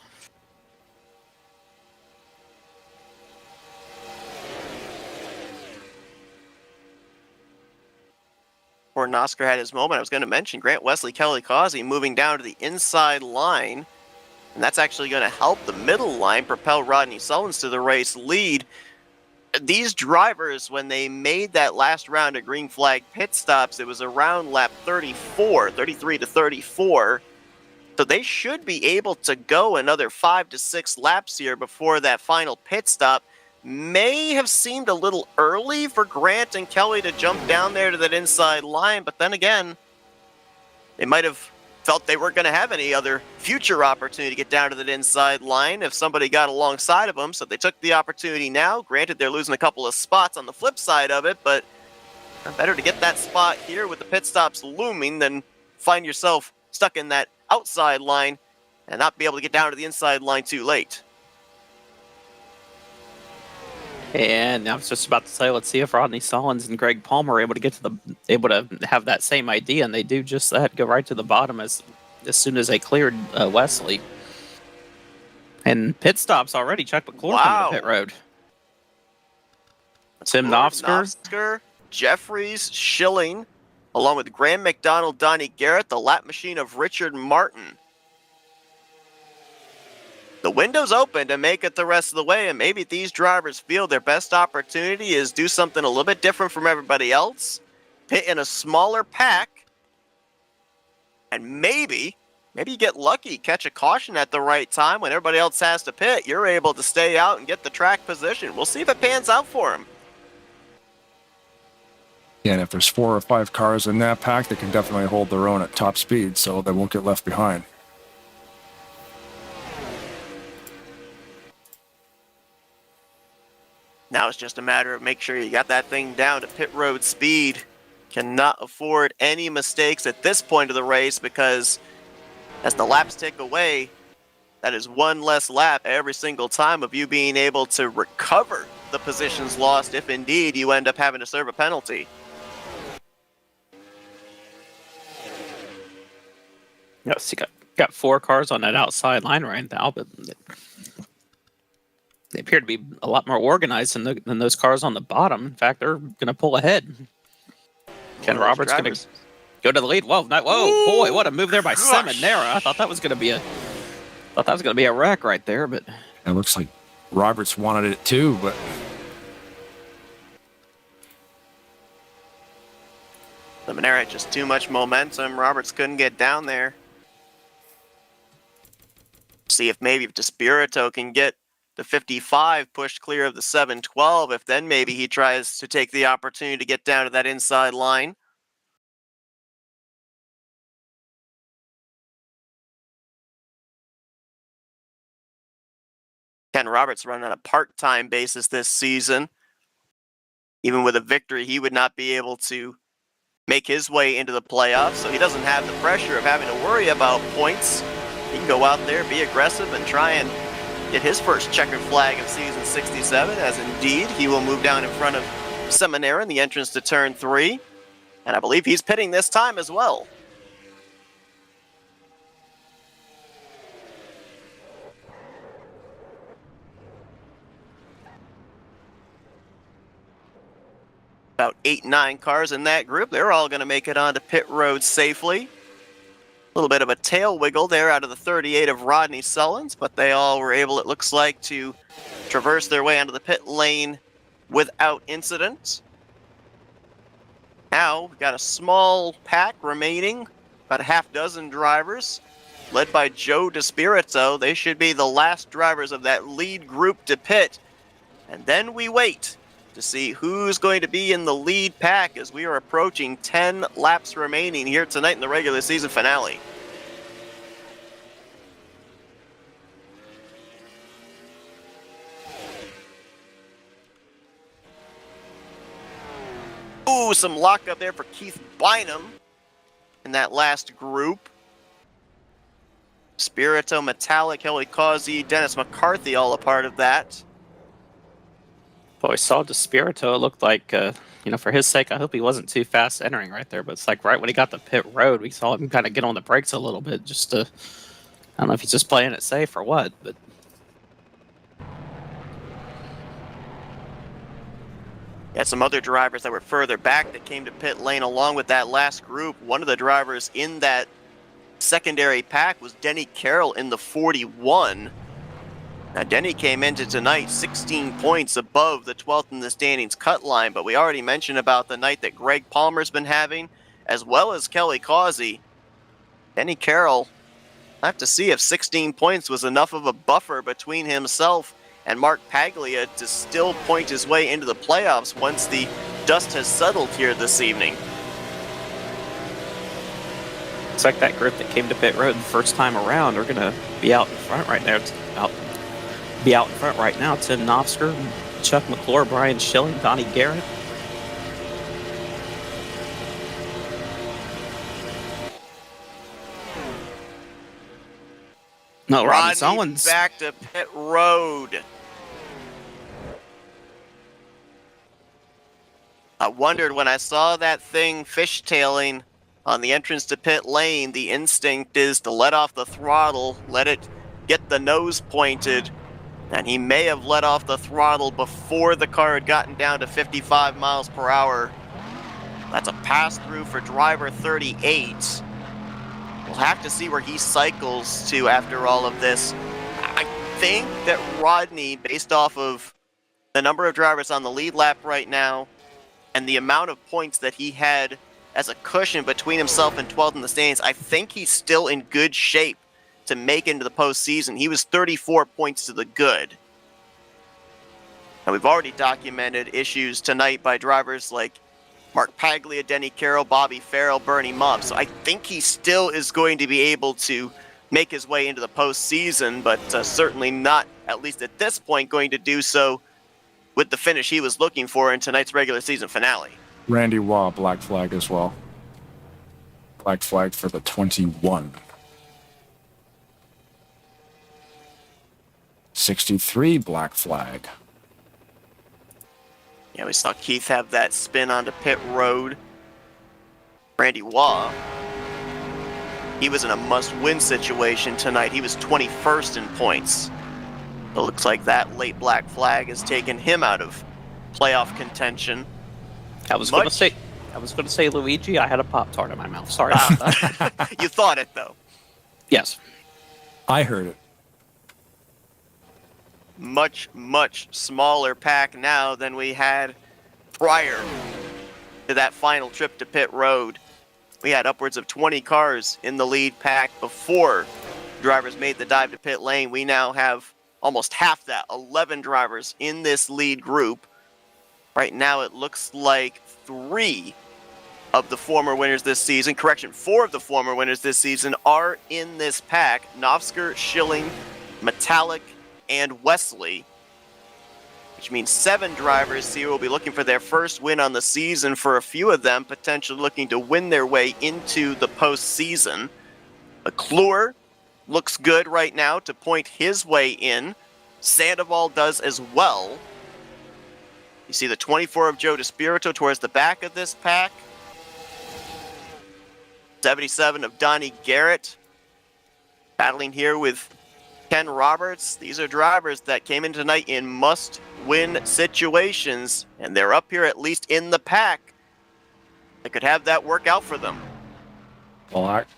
Before Nosker had his moment, I was going to mention Grant Wesley, Kelly Causey moving down to the inside line. And that's actually going to help the middle line propel Rodney Sullins to the race lead. These drivers, when they made that last round of green flag pit stops, it was around lap 33 to 34. So they should be able to go another 5 to 6 laps here before that final pit stop. May have seemed a little early for Grant and Kelly to jump down there to that inside line, but then again, they might have felt they weren't going to have any other future opportunity to get down to that inside line if somebody got alongside of them. So they took the opportunity now. Granted, they're losing a couple of spots on the flip side of it, but better to get that spot here with the pit stops looming than find yourself stuck in that outside line and not be able to get down to the inside line too late. And I was just about to say, let's see if Rodney Stallings and Greg Palmer are able to have that same idea, and they do just that, go right to the bottom as soon as they cleared Wesley. And pit stops already. Chuck McClure coming to pit road. Tim Knopfsker, Jeffries, Schilling, along with Graham McDonald, Donnie Garrett, the lap machine of Richard Martin. The window's open to make it the rest of the way, and maybe these drivers feel their best opportunity is do something a little bit different from everybody else, pit in a smaller pack, and maybe you get lucky, catch a caution at the right time when everybody else has to pit. You're able to stay out and get the track position. We'll see if it pans out for him. Yeah, and if there's 4 or 5 cars in that pack, they can definitely hold their own at top speed, so they won't get left behind. Now it's just a matter of make sure you got that thing down to pit road speed. Cannot afford any mistakes at this point of the race because as the laps tick away, that is one less lap every single time of you being able to recover the positions lost if indeed you end up having to serve a penalty. Yes, you got 4 cars on that outside line right now, but they appear to be a lot more organized than those cars on the bottom. In fact, they're going to pull ahead. Ken Roberts going to go to the lead. Whoa, boy, what a move there by Seminara. I thought that was going to be a wreck right there, but it looks like Roberts wanted it too, but Seminara had just too much momentum. Roberts couldn't get down there. See if maybe DeSpirito can get the 55 pushed clear of the 712, if then maybe he tries to take the opportunity to get down to that inside line. Ken Roberts running on a part-time basis this season. Even with a victory, he would not be able to make his way into the playoffs, so he doesn't have the pressure of having to worry about points. He can go out there, be aggressive, and try and get his first checkered flag of season 67, as indeed he will move down in front of Seminara in the entrance to turn 3. And I believe he's pitting this time as well. About 8-9 cars in that group. They're all going to make it onto pit road safely. A little bit of a tail wiggle there out of the 38 of Rodney Sullins, but they all were able, it looks like, to traverse their way onto the pit lane without incident. Now, we've got a small pack remaining, about a half dozen drivers, led by Joe DeSpirito. They should be the last drivers of that lead group to pit. And then we wait to see who's going to be in the lead pack as we are approaching 10 laps remaining here tonight in the regular season finale. Ooh, some lockup there for Keith Bynum in that last group. Spirito, Metallic, Kelly Causey, Dennis McCarthy all a part of that. boy, saw DeSpirito. It looked like, for his sake, I hope he wasn't too fast entering right there. But it's like right when he got the pit road, we saw him kind of get on the brakes a little bit just to, I don't know if he's just playing it safe or what, but. Had some other drivers that were further back that came to pit lane along with that last group. One of the drivers in that secondary pack was Denny Carroll in the 41. Now, Denny came into tonight 16 points above the 12th in the standings cut line, but we already mentioned about the night that Greg Palmer's been having, as well as Kelly Causey. Denny Carroll, I have to see if 16 points was enough of a buffer between himself and Mark Paglia to still point his way into the playoffs once the dust has settled here this evening. Looks like that group that came to pit road the first time around are going to be out in front right now. Be out in front right now. Tim Knopfsker, Chuck McClure, Brian Schilling, Donnie Garrett. No, Rodney Sullivan's back to pit road. I wondered when I saw that thing fishtailing on the entrance to pit lane, the instinct is to let off the throttle, let it get the nose pointed, and he may have let off the throttle before the car had gotten down to 55 miles per hour. That's a pass-through for driver 38. We'll have to see where he cycles to after all of this. I think that Rodney, based off of the number of drivers on the lead lap right now and the amount of points that he had as a cushion between himself and 12th in the standings, I think he's still in good shape to make it into the postseason. He was 34 points to the good. And we've already documented issues tonight by drivers like Mark Paglia, Denny Carroll, Bobby Farrell, Bernie Mubb. So I think he still is going to be able to make his way into the postseason, but certainly not, at least at this point, going to do so with the finish he was looking for in tonight's regular season finale. Randy Waugh, black flag as well. Black flag for the 21. 63 black flag. Yeah, we saw Keith have that spin onto pit road. Randy Waugh, he was in a must-win situation tonight. He was 21st in points. It looks like that late black flag has taken him out of playoff contention. I was going to say Luigi. I had a Pop-Tart in my mouth. Sorry about that. You thought it, though. Yes. I heard it. Much, much smaller pack now than we had prior to that final trip to pit road. We had upwards of 20 cars in the lead pack before drivers made the dive to pit lane. We now have almost half that, 11 drivers in this lead group. Right now it looks like 3 of the former winners this season, 4 of the former winners this season are in this pack. Knopfsker, Schilling, Metallic, and Wesley, which means 7 drivers here will be looking for their first win on the season. For a few of them, potentially looking to win their way into the postseason. McClure looks good right now to point his way in. Sandoval does as well. You see the 24 of Joe DeSpirito towards the back of this pack. 77 of Donnie Garrett battling here with Ken Roberts. These are drivers that came in tonight in must-win situations, and they're up here at least in the pack. They could have that work out for them. Black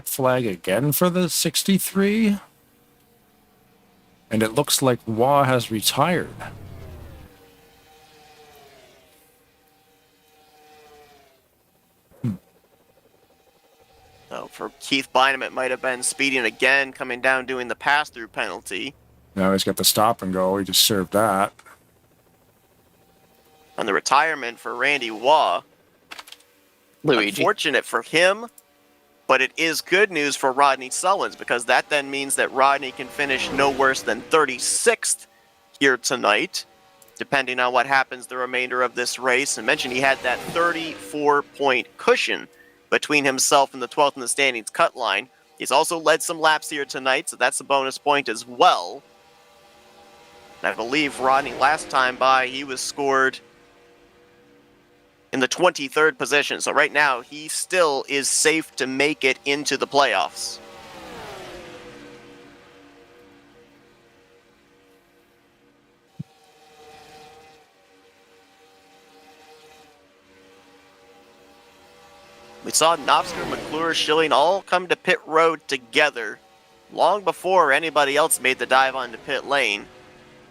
flag again for the 63. And it looks like Waugh has retired. So for Keith Bynum, it might have been speeding again, coming down, doing the pass-through penalty. Now he's got the stop and go. He just served that. And the retirement for Randy Waugh. Luigi. Unfortunate for him, but it is good news for Rodney Sullins, because that then means that Rodney can finish no worse than 36th here tonight, depending on what happens the remainder of this race. And mentioned he had that 34-point cushion between himself and the 12th in the standings cut line. He's also led some laps here tonight, so that's a bonus point as well. And I believe Rodney, last time by, he was scored in the 23rd position. So right now, he still is safe to make it into the playoffs. We saw Knopfsker, McClure, Schilling all come to pit road together long before anybody else made the dive onto pit lane.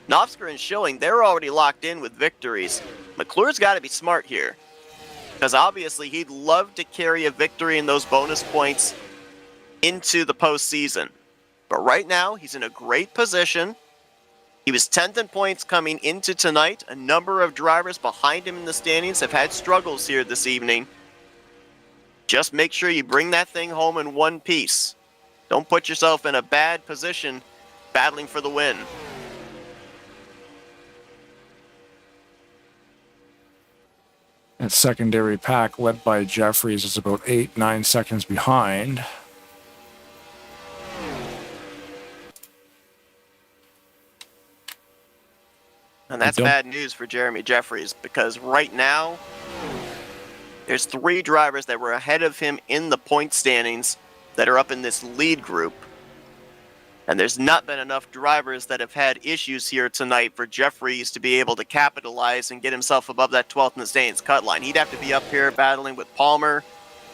Knopfsker and Schilling, they're already locked in with victories. McClure's got to be smart here, because obviously he'd love to carry a victory in those bonus points into the postseason. But right now, he's in a great position. He was 10th in points coming into tonight. A number of drivers behind him in the standings have had struggles here this evening. Just make sure you bring that thing home in one piece. Don't put yourself in a bad position battling for the win. That secondary pack, led by Jeffries, is about 8-9 seconds behind. And that's bad news for Jeremy Jeffries, because right now, there's 3 drivers that were ahead of him in the point standings that are up in this lead group. And there's not been enough drivers that have had issues here tonight for Jeffries to be able to capitalize and get himself above that 12th in the standings cut line. He'd have to be up here battling with Palmer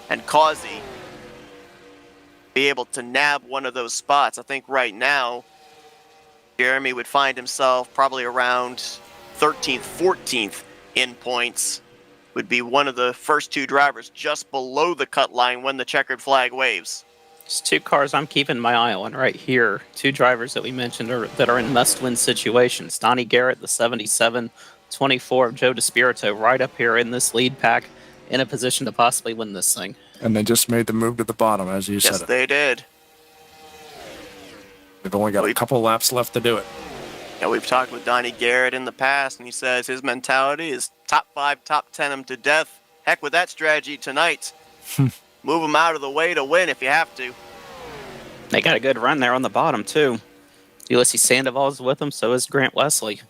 and Causey, be able to nab one of those spots. I think right now, Jeremy would find himself probably around 13th, 14th in points, would be one of the first 2 drivers just below the cut line when the checkered flag waves. There's 2 cars I'm keeping my eye on right here. 2 drivers that we mentioned that are in must-win situations. Donnie Garrett, the 77-24 of Joe DeSpirito, right up here in this lead pack, in a position to possibly win this thing. And they just made the move to the bottom, as you said. Yes, they did. They've only got a couple laps left to do it. Yeah, we've talked with Donnie Garrett in the past, and he says his mentality is top 5, top 10 him to death. Heck with that strategy tonight. Move him out of the way to win if you have to. They got a good run there on the bottom, too. Ulysses Sandoval's with them, so is Grant Wesley.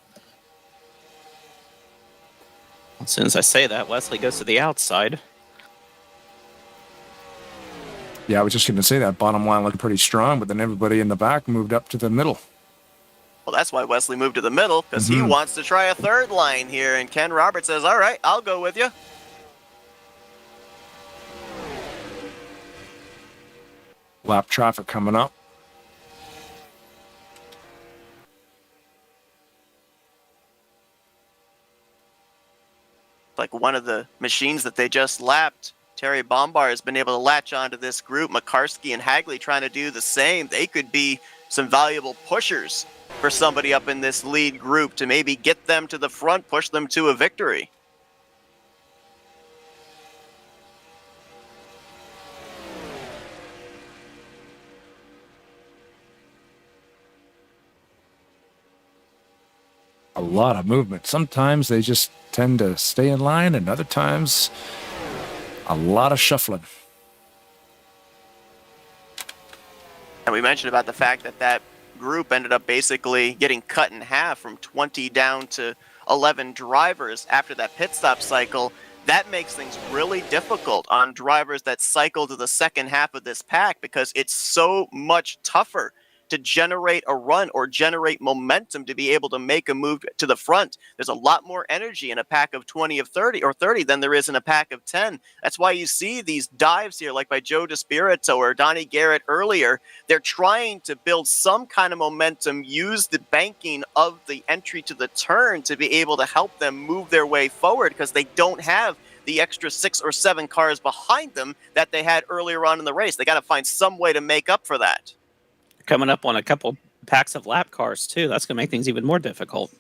As soon as I say that, Wesley goes to the outside. Yeah, I was just going to say that bottom line looked pretty strong, but then everybody in the back moved up to the middle. Well, that's why Wesley moved to the middle, because he wants to try a third line here, and Ken Roberts says, all right, I'll go with you. Lap traffic coming up. Like one of the machines that they just lapped, Terry Bombard has been able to latch onto this group. McCarskey and Hagley trying to do the same. They could be some valuable pushers for somebody up in this lead group to maybe get them to the front, push them to a victory. A lot of movement. Sometimes they just tend to stay in line, and other times a lot of shuffling. And we mentioned about the fact that that group ended up basically getting cut in half from 20 down to 11 drivers after that pit stop cycle. That makes things really difficult on drivers that cycle to the second half of this pack, because it's so much tougher to generate a run or generate momentum to be able to make a move to the front. There's a lot more energy in a pack of 20 of 30 or 30 than there is in a pack of 10. That's why you see these dives here, like by Joe DeSpirito or Donnie Garrett earlier. They're trying to build some kind of momentum, use the banking of the entry to the turn to be able to help them move their way forward, because they don't have the extra 6 or 7 cars behind them that they had earlier on in the race. They got to find some way to make up for that. Coming up on a couple packs of lap cars, too. That's going to make things even more difficult.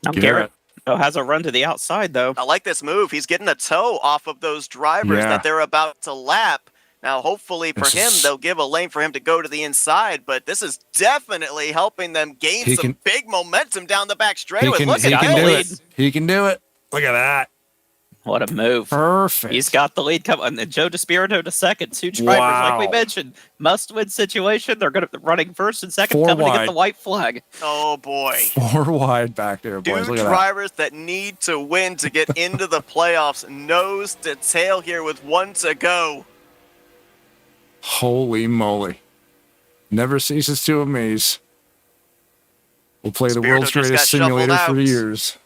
Now, Garrett has a run to the outside, though. I like this move. He's getting a toe off of those drivers that they're about to lap. Now, hopefully for him, they'll give a lane for him to go to the inside, but this is definitely helping them gain some big momentum down the back straightaway. Look at this. He can do it. Look at that. What a move. Perfect. He's got the lead coming. And Joe DeSpirito to second. 2 drivers, like we mentioned. Must-win situation. They're going to running first and second, coming to get the white flag. Oh, boy. 4 wide back there, boys. Two drivers that need to win to get into the playoffs. Nose to tail here with 1 to go. Holy moly. Never ceases to amaze. We'll play the world's greatest simulator for years.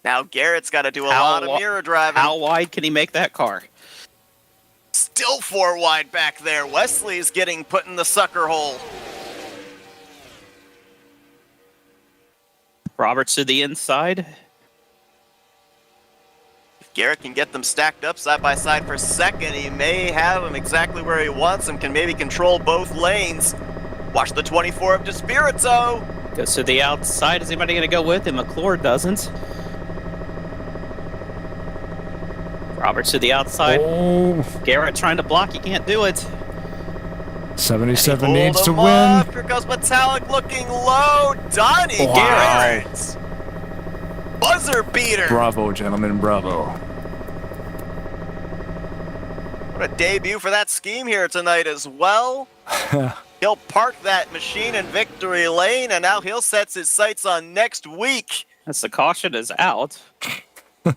Now Garrett's got to do a lot of mirror driving. How wide can he make that car? Still 4 wide back there. Wesley's getting put in the sucker hole. Roberts to the inside. If Garrett can get them stacked up side by side for second, he may have them exactly where he wants them, can maybe control both lanes. Watch the 24 of DeSpirito. Goes to the outside. Is anybody going to go with him? McClure doesn't. Roberts to the outside. Oh, Garrett trying to block. He can't do it. 77 Pulled needs to him win. off. Here goes Metallic looking low. Donnie Wow. Garrett. Buzzer beater. Bravo, gentlemen, bravo. What a debut for that scheme here tonight as well. He'll park that machine in victory lane, and now he'll set his sights on next week. As the caution is out. Do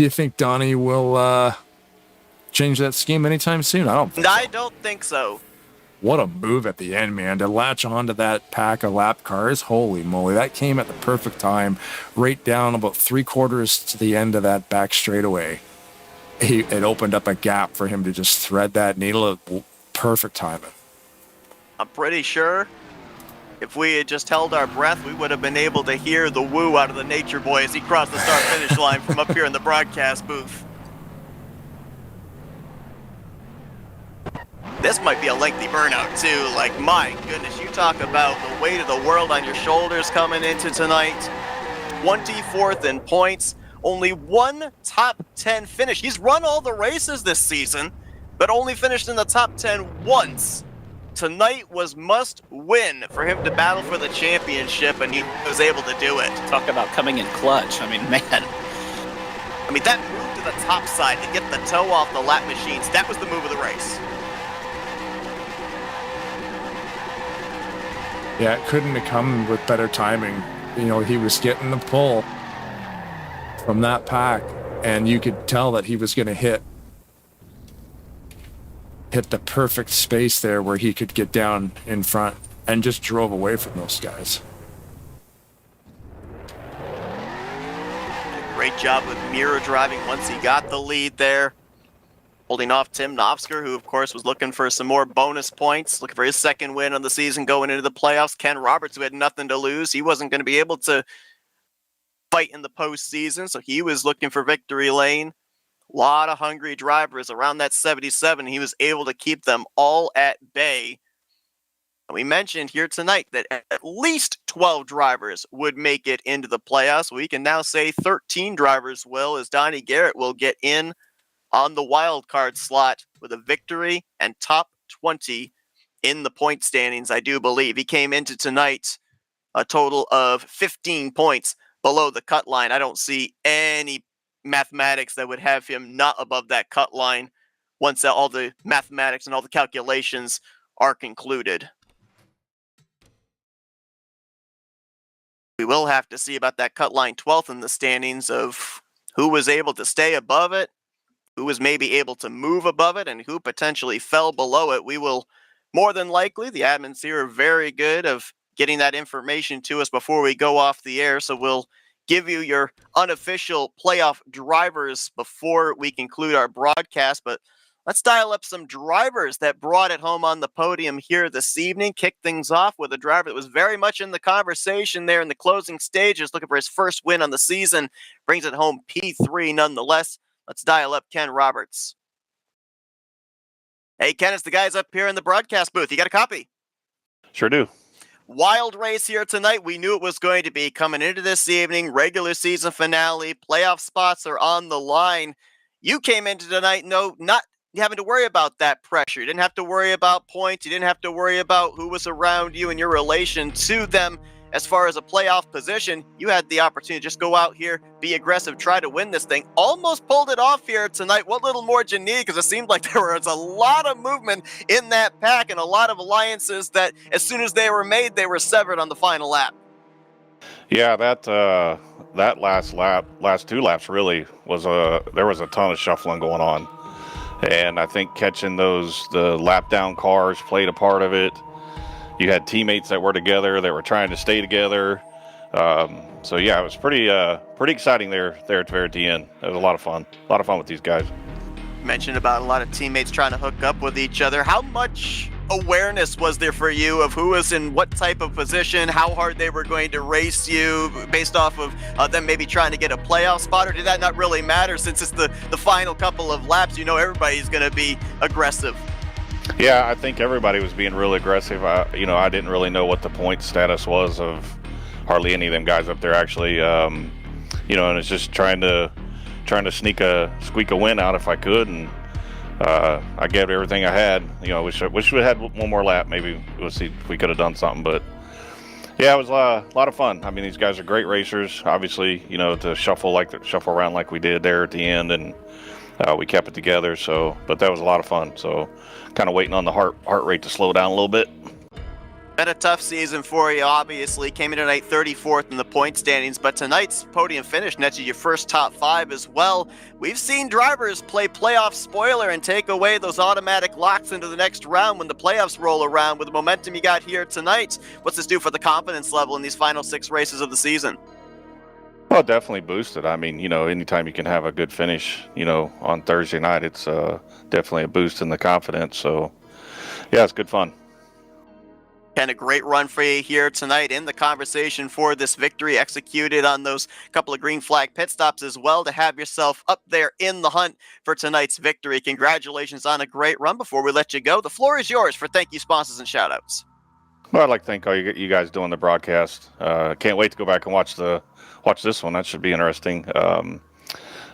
you think Donnie will change that scheme anytime soon? I don't think I so. don't think so. What a move at the end, man, to latch onto that pack of lap cars. Holy moly, that came at the perfect time, right down about 3/4 to the end of that back straightaway. It opened up a gap for him to just thread that needle. Perfect timing. I'm pretty sure if we had just held our breath, we would have been able to hear the woo out of the Nature Boy as he crossed the start-finish line from up here in the broadcast booth. This might be a lengthy burnout too. Like, my goodness, you talk about the weight of the world on your shoulders coming into tonight. 24th in points, only one top 10 finish. He's run all the races this season, but only finished in the top 10 once. Tonight was must win for him to battle for the championship, and he was able to do it. Talk about coming in clutch. I mean, man. I mean, that move to the top side to get the toe off the lap machines, that was the move of the race. Yeah, it couldn't have come with better timing. You know, he was getting the pull from that pack, and you could tell that he was going to hit the perfect space there where he could get down in front, and just drove away from those guys. Great job with mirror driving once he got the lead there. Holding off Tim Novsker, who of course was looking for some more bonus points, looking for his second win of the season going into the playoffs. Ken Roberts, who had nothing to lose, he wasn't going to be able to fight in the postseason, so he was looking for victory lane. A lot of hungry drivers around that 77. He was able to keep them all at bay. And we mentioned here tonight that at least 12 drivers would make it into the playoffs. We can now say 13 drivers will, as Donnie Garrett will get in on the wild card slot with a victory and top 20 in the point standings, I do believe. He came into tonight a total of 15 points below the cut line. I don't see any mathematics that would have him not above that cut line once all the mathematics and all the calculations are concluded. We will have to see about that cut line 12th in the standings of who was able to stay above it, who was maybe able to move above it, and who potentially fell below it. We will, more than likely, the admins here are very good of getting that information to us before we go off the air, so we'll give you your unofficial playoff drivers before we conclude our broadcast. But let's dial up some drivers that brought it home on the podium here this evening. Kick things off with a driver that was very much in the conversation there in the closing stages, looking for his first win on the season. Brings it home P3 nonetheless. Let's dial up Ken Roberts. Hey, Ken, it's the guys up here in the broadcast booth. You got a copy? Sure do. Wild race here tonight. We knew it was going to be coming into this evening. Regular season finale. Playoff spots are on the line. You came into tonight, not having to worry about that pressure. You didn't have to worry about points. You didn't have to worry about who was around you and your relation to them. As far as a playoff position, you had the opportunity to just go out here, be aggressive, try to win this thing. Almost pulled it off here tonight. What little more do you need? Because it seemed like there was a lot of movement in that pack and a lot of alliances that as soon as they were made, they were severed on the final lap. Yeah, that last two laps really was there was a ton of shuffling going on. And I think catching the lap down cars played a part of it. You had teammates that were together, that were trying to stay together. So yeah, it was pretty exciting there at the end. It was a lot of fun with these guys. You mentioned about a lot of teammates trying to hook up with each other. How much awareness was there for you of who was in what type of position, how hard they were going to race you based off of them maybe trying to get a playoff spot, or did that not really matter since it's the final couple of laps? You know everybody's going to be aggressive. Yeah, I think everybody was being really aggressive. I didn't really know what the point status was of hardly any of them guys up there actually. And it's just trying to trying to squeak a win out if I could, and I gave everything I had. You know, wish we had one more lap. Maybe we'll see if we could have done something, but yeah, it was a lot of fun. I mean, these guys are great racers. Obviously, you know, to shuffle around like we did there at the end, and we kept it together. So, but that was a lot of fun. So, kind of waiting on the heart rate to slow down a little bit. Been a tough season for you, obviously. Came in tonight 34th in the point standings, but tonight's podium finish nets you your first top 5 as well. We've seen drivers play playoff spoiler and take away those automatic locks into the next round when the playoffs roll around. With the momentum you got here tonight, what's this do for the confidence level in these final 6 races of the season? Well, definitely boosted. I mean, you know, anytime you can have a good finish, you know, on Thursday night, it's definitely a boost in the confidence. So, yeah, it's good fun. And a great run for you here tonight in the conversation for this victory, executed on those couple of green flag pit stops as well to have yourself up there in the hunt for tonight's victory. Congratulations on a great run. Before we let you go, the floor is yours for thank you, sponsors, and shout outs. Well, I'd like to thank all you guys doing the broadcast. Can't wait to go back and watch this one. That should be interesting.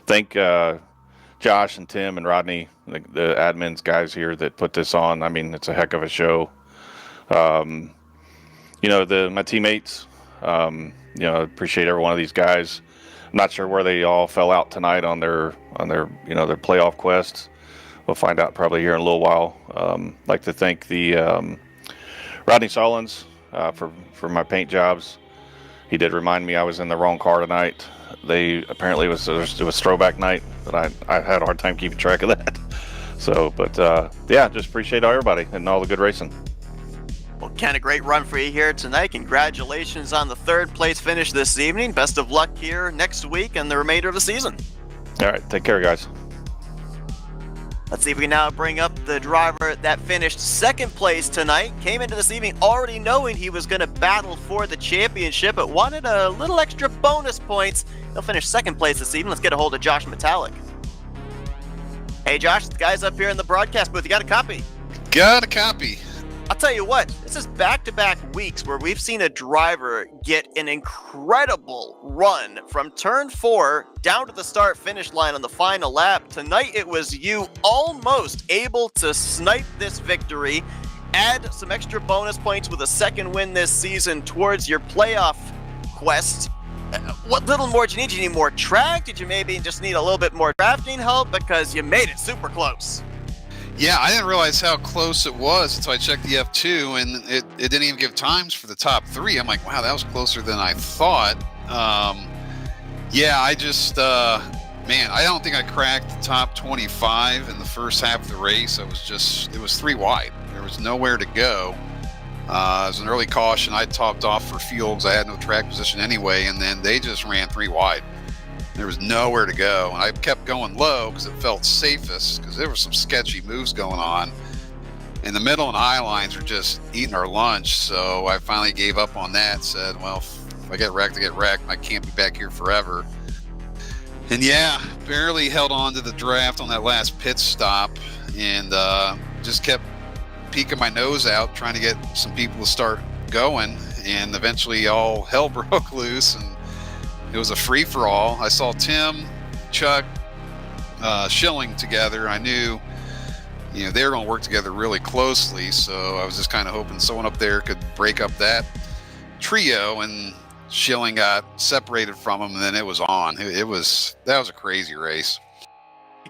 Thank Josh and Tim and Rodney, the admins guys here that put this on. I mean, it's a heck of a show. You know, my teammates, you know, appreciate every one of these guys. I'm not sure where they all fell out tonight on their you know, their playoff quests. We'll find out probably here in a little while. Like to thank the Rodney Solins for my paint jobs. He did remind me I was in the wrong car tonight. They apparently it was throwback night, but I had a hard time keeping track of that. So, but yeah, just appreciate everybody and all the good racing. Well, Ken, a great run for you here tonight. Congratulations on the 3rd place finish this evening. Best of luck here next week and the remainder of the season. All right, take care, guys. Let's see if we can now bring up the driver that finished 2nd place tonight. Came into this evening already knowing he was going to battle for the championship, but wanted a little extra bonus points. He'll finish 2nd place this evening. Let's get a hold of Josh Metallic. Hey, Josh, the guys up here in the broadcast booth. You got a copy? Got a copy. I'll tell you what, this is back-to-back weeks where we've seen a driver get an incredible run from turn 4 down to the start-finish line on the final lap. Tonight, it was you almost able to snipe this victory, add some extra bonus points with a 2nd win this season towards your playoff quest. What little more do you need? Do you need more track? Did you maybe just need a little bit more drafting help? Because you made it super close. Yeah, I didn't realize how close it was until I checked the F2, and it didn't even give times for the top 3. I'm like, wow, that was closer than I thought. Yeah, I just, man, I don't think I cracked the top 25 in the first half of the race. It was 3 wide. There was nowhere to go. It was an early caution. I topped off for fuel because I had no track position anyway, and then they just ran 3 wide. There was nowhere to go, and I kept going low because it felt safest, because there were some sketchy moves going on. In the middle and eye lines were just eating our lunch, so I finally gave up on that. Said, well, if I get wrecked, I get wrecked. I can't be back here forever. And yeah, barely held on to the draft on that last pit stop, and just kept peeking my nose out, trying to get some people to start going, and eventually all hell broke loose, and it was a free-for-all. I saw Tim, Chuck, Schilling together. I knew, you know, they were going to work together really closely, so I was just kind of hoping someone up there could break up that trio, and Schilling got separated from him, and then it was on. That was a crazy race.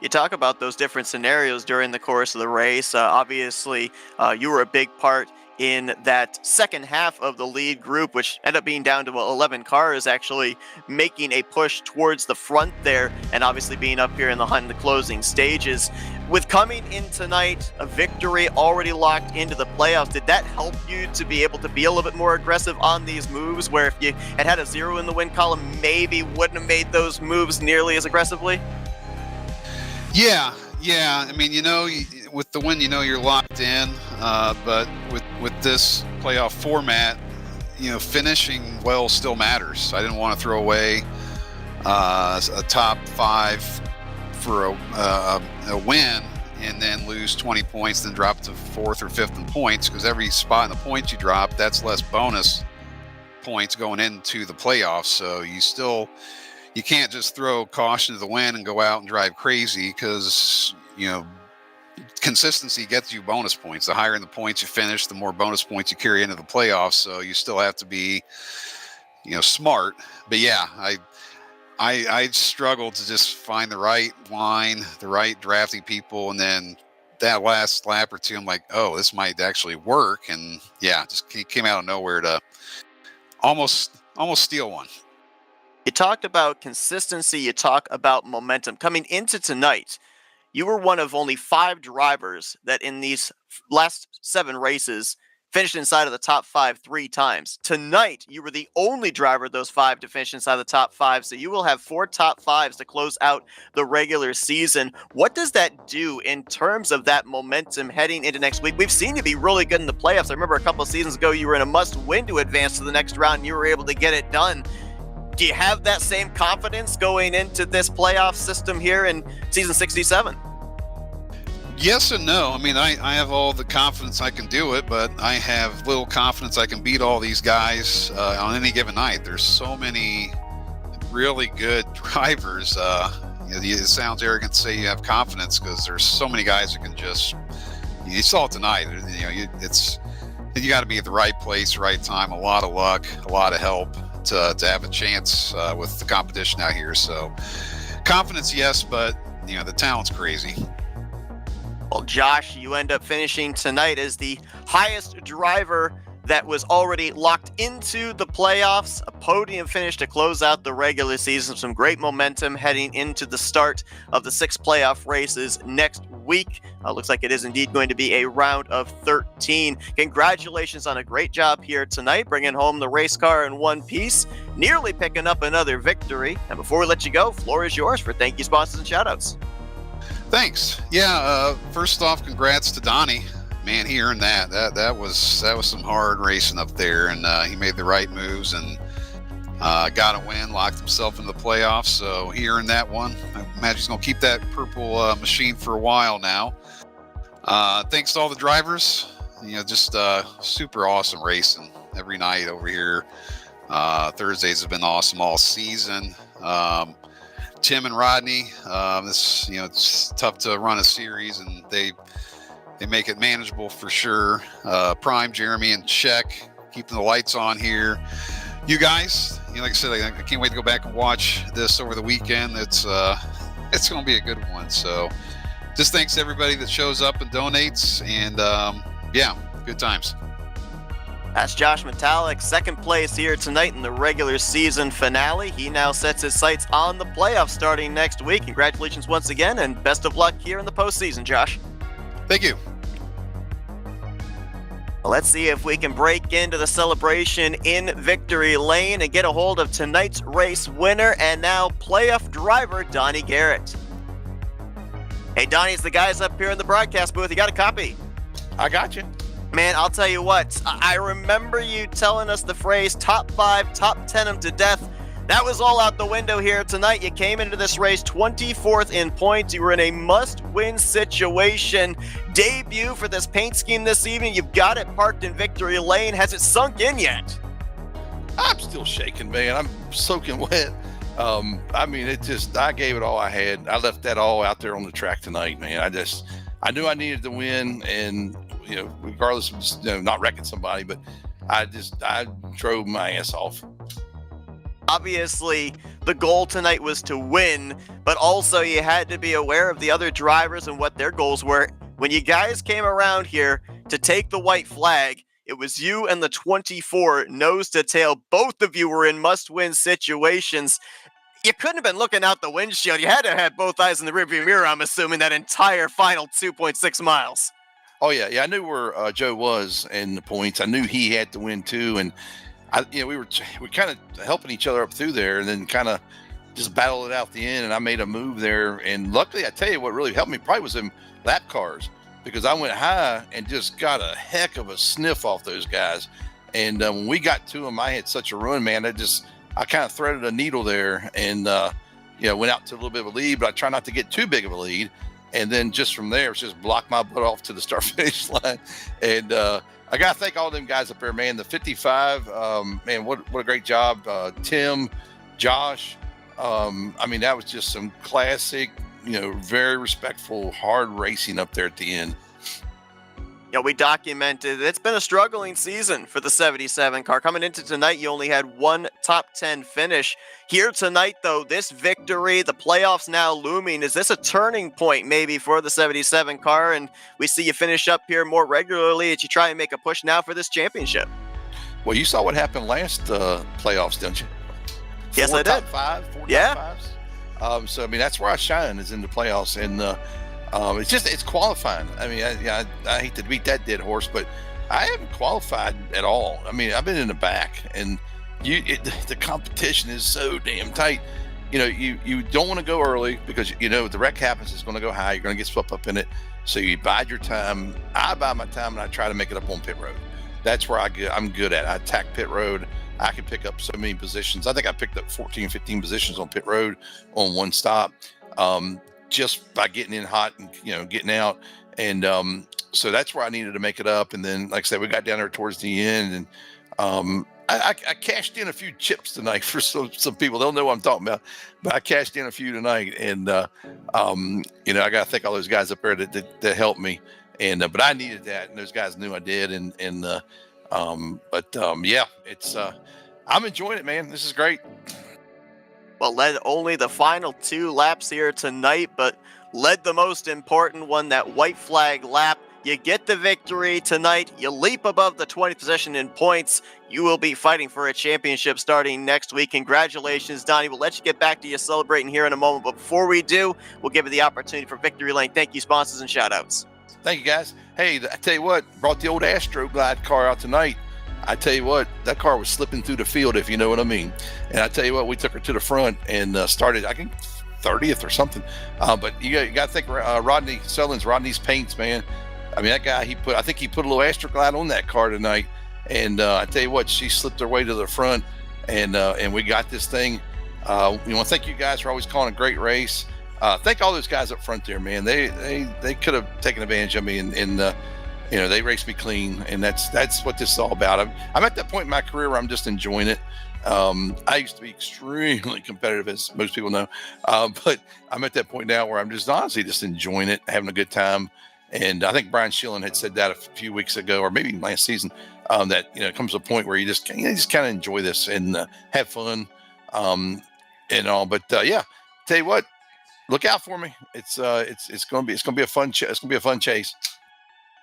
You talk about those different scenarios during the course of the race. Obviously, you were a big part in that second half of the lead group, which ended up being down to 11 cars, actually making a push towards the front there, and obviously being up here in the hunt in the closing stages. With coming in tonight, a victory already locked into the playoffs, did that help you to be able to be a little bit more aggressive on these moves, where if you had a 0 in the win column, maybe wouldn't have made those moves nearly as aggressively? Yeah. I mean, you know, with the win, you know you're locked in. But with this playoff format, you know, finishing well still matters. I didn't want to throw away a top 5 for a win and then lose 20 points, then drop to 4th or 5th in points, because every spot in the points you drop, that's less bonus points going into the playoffs. So you can't just throw caution to the wind and go out and drive crazy, because, consistency gets you bonus points. The higher in the points you finish, the more bonus points you carry into the playoffs. So you still have to be, smart. But yeah, I struggled to just find the right line, the right drafting people, and then that last lap or two, I'm like, oh, this might actually work. And yeah, just came out of nowhere to almost steal one. You talked about consistency. You talk about momentum. Coming into tonight, you were one of only 5 drivers that in these last 7 races finished inside of the top 5 3 times. Tonight, you were the only driver of those 5 to finish inside the top 5, so you will have 4 top 5s to close out the regular season. What does that do in terms of that momentum heading into next week? We've seen you be really good in the playoffs. I remember a couple of seasons ago, you were in a must-win to advance to the next round, and you were able to get it done. Do you have that same confidence going into this playoff system here in season 67? Yes and no. I mean, I have all the confidence I can do it, but I have little confidence I can beat all these guys on any given night. There's so many really good drivers. It sounds arrogant to say you have confidence, because there's so many guys that can just. You saw it tonight. You got to be at the right place, right time. A lot of luck, a lot of help to have a chance with the competition out here. So, confidence, yes, but the talent's crazy. Well, Josh, you end up finishing tonight as the highest driver that was already locked into the playoffs. A podium finish to close out the regular season. Some great momentum heading into the start of the 6 playoff races next week. Looks like it is indeed going to be a round of 13. Congratulations on a great job here tonight, bringing home the race car in one piece, nearly picking up another victory. And before we let you go, floor is yours for thank you, sponsors, and shoutouts. Thanks. Yeah. First off, congrats to Donnie. Man, he earned that. That was some hard racing up there, and he made the right moves and got a win, locked himself into the playoffs. So he earned that one. I imagine he's going to keep that purple machine for a while now. Thanks to all the drivers. Just super awesome racing every night over here. Thursdays have been awesome all season. Tim and Rodney, it's tough to run a series, and they make it manageable for sure. Prime, Jeremy, and Check, keeping the lights on here. You guys, like I said, I can't wait to go back and watch this over the weekend. It's going to be a good one. So just thanks to everybody that shows up and donates, and good times. That's Josh Metallic, second place here tonight in the regular season finale. He now sets his sights on the playoffs starting next week. Congratulations once again, and best of luck here in the postseason, Josh. Thank you. Let's see if we can break into the celebration in victory lane and get a hold of tonight's race winner and now playoff driver, Donnie Garrett. Hey, Donnie, it's the guys up here in the broadcast booth. You got a copy? I got you. Man, I'll tell you what, I remember you telling us the phrase top 5, top 10 them to death. That was all out the window here tonight. You came into this race 24th in points. You were in a must-win situation. Debut for this paint scheme this evening. You've got it parked in victory lane. Has it sunk in yet? I'm still shaking, man. I'm soaking wet. I gave it all I had. I left that all out there on the track tonight, man. I knew I needed to win, and regardless of just, not wrecking somebody, but I drove my ass off. Obviously, the goal tonight was to win, but also you had to be aware of the other drivers and what their goals were. When you guys came around here to take the white flag, it was you and the 24 nose to tail. Both of you were in must-win situations. You couldn't have been looking out the windshield. You had to have both eyes in the rearview mirror, I'm assuming, that entire final 2.6 miles. Oh, yeah. I knew where Joe was in the points. I knew he had to win, too, and we were kind of helping each other up through there, and then kind of just battled it out the end, and I made a move there. And luckily, I tell you what really helped me probably was them lap cars, because I went high and just got a heck of a sniff off those guys. And when we got to them, I had such a run, man. I kind of threaded a needle there and, went out to a little bit of a lead, but I try not to get too big of a lead. And then just from there, it's just blocked my butt off to the start-finish line. And I got to thank all them guys up there, man. The 55, man, what a great job. Tim, Josh, I mean, that was just some classic, very respectful, hard racing up there at the end. We documented it's been a struggling season for the 77 car. Coming into tonight, you only had one top 10 finish. Here tonight, though, this victory, the playoffs now looming. Is this a turning point maybe for the 77 car? And we see you finish up here more regularly as you try and make a push now for this championship. Well, you saw what happened last playoffs, didn't you? Yes, I did. Four Yeah. top fives. So, I mean, that's where I shine, is in the playoffs. And it's qualifying. I mean, I hate to beat that dead horse, but I haven't qualified at all. I mean, I've been in the back, and the competition is so damn tight. You don't want to go early because, the wreck happens, it's going to go high. You're going to get swept up in it. So you bide your time. I bide my time, and I try to make it up on pit road. That's where I'm good at. I attack pit road. I can pick up so many positions. I think I picked up 14, 15 positions on pit road on one stop, just by getting in hot and, getting out. And so that's where I needed to make it up. And then, like I said, we got down there towards the end, and I cashed in a few chips tonight for some people. They'll know what I'm talking about, but I cashed in a few tonight. And, I got to thank all those guys up there that helped me. And, but I needed that, and those guys knew I did. Yeah, it's, I'm enjoying it, man. This is great. Well, led only the final 2 laps here tonight, but led the most important one, that white flag lap. You get the victory tonight. You leap above the 20th position in points. You will be fighting for a championship starting next week. Congratulations, Donnie. We'll let you get back to you celebrating here in a moment, but before we do, we'll give you the opportunity for Victory Lane. Thank you, sponsors and shout-outs. Thank you, guys. Hey, I tell you what, brought the old Astro Glide car out tonight. I tell you what, that car was slipping through the field, if you know what I mean. And I tell you what, we took her to the front and started, I think, 30th or something. But you got to think, Rodney's paints, man. I mean, that guy, I think he put a little Astro Glide on that car tonight. And I tell you what, she slipped her way to the front, and we got this thing. Thank you guys for always calling a great race. Thank all those guys up front there, man. They could have taken advantage of me, and they raced me clean, and that's what this is all about. I'm at that point in my career where I'm just enjoying it. I used to be extremely competitive, as most people know, but I'm at that point now where I'm just honestly just enjoying it, having a good time. And I think Brian Schilling had said that a few weeks ago, or maybe last season, that it comes to a point where you just kind of enjoy this and have fun, and all. But yeah, tell you what. Look out for me. It's going to be a fun chase.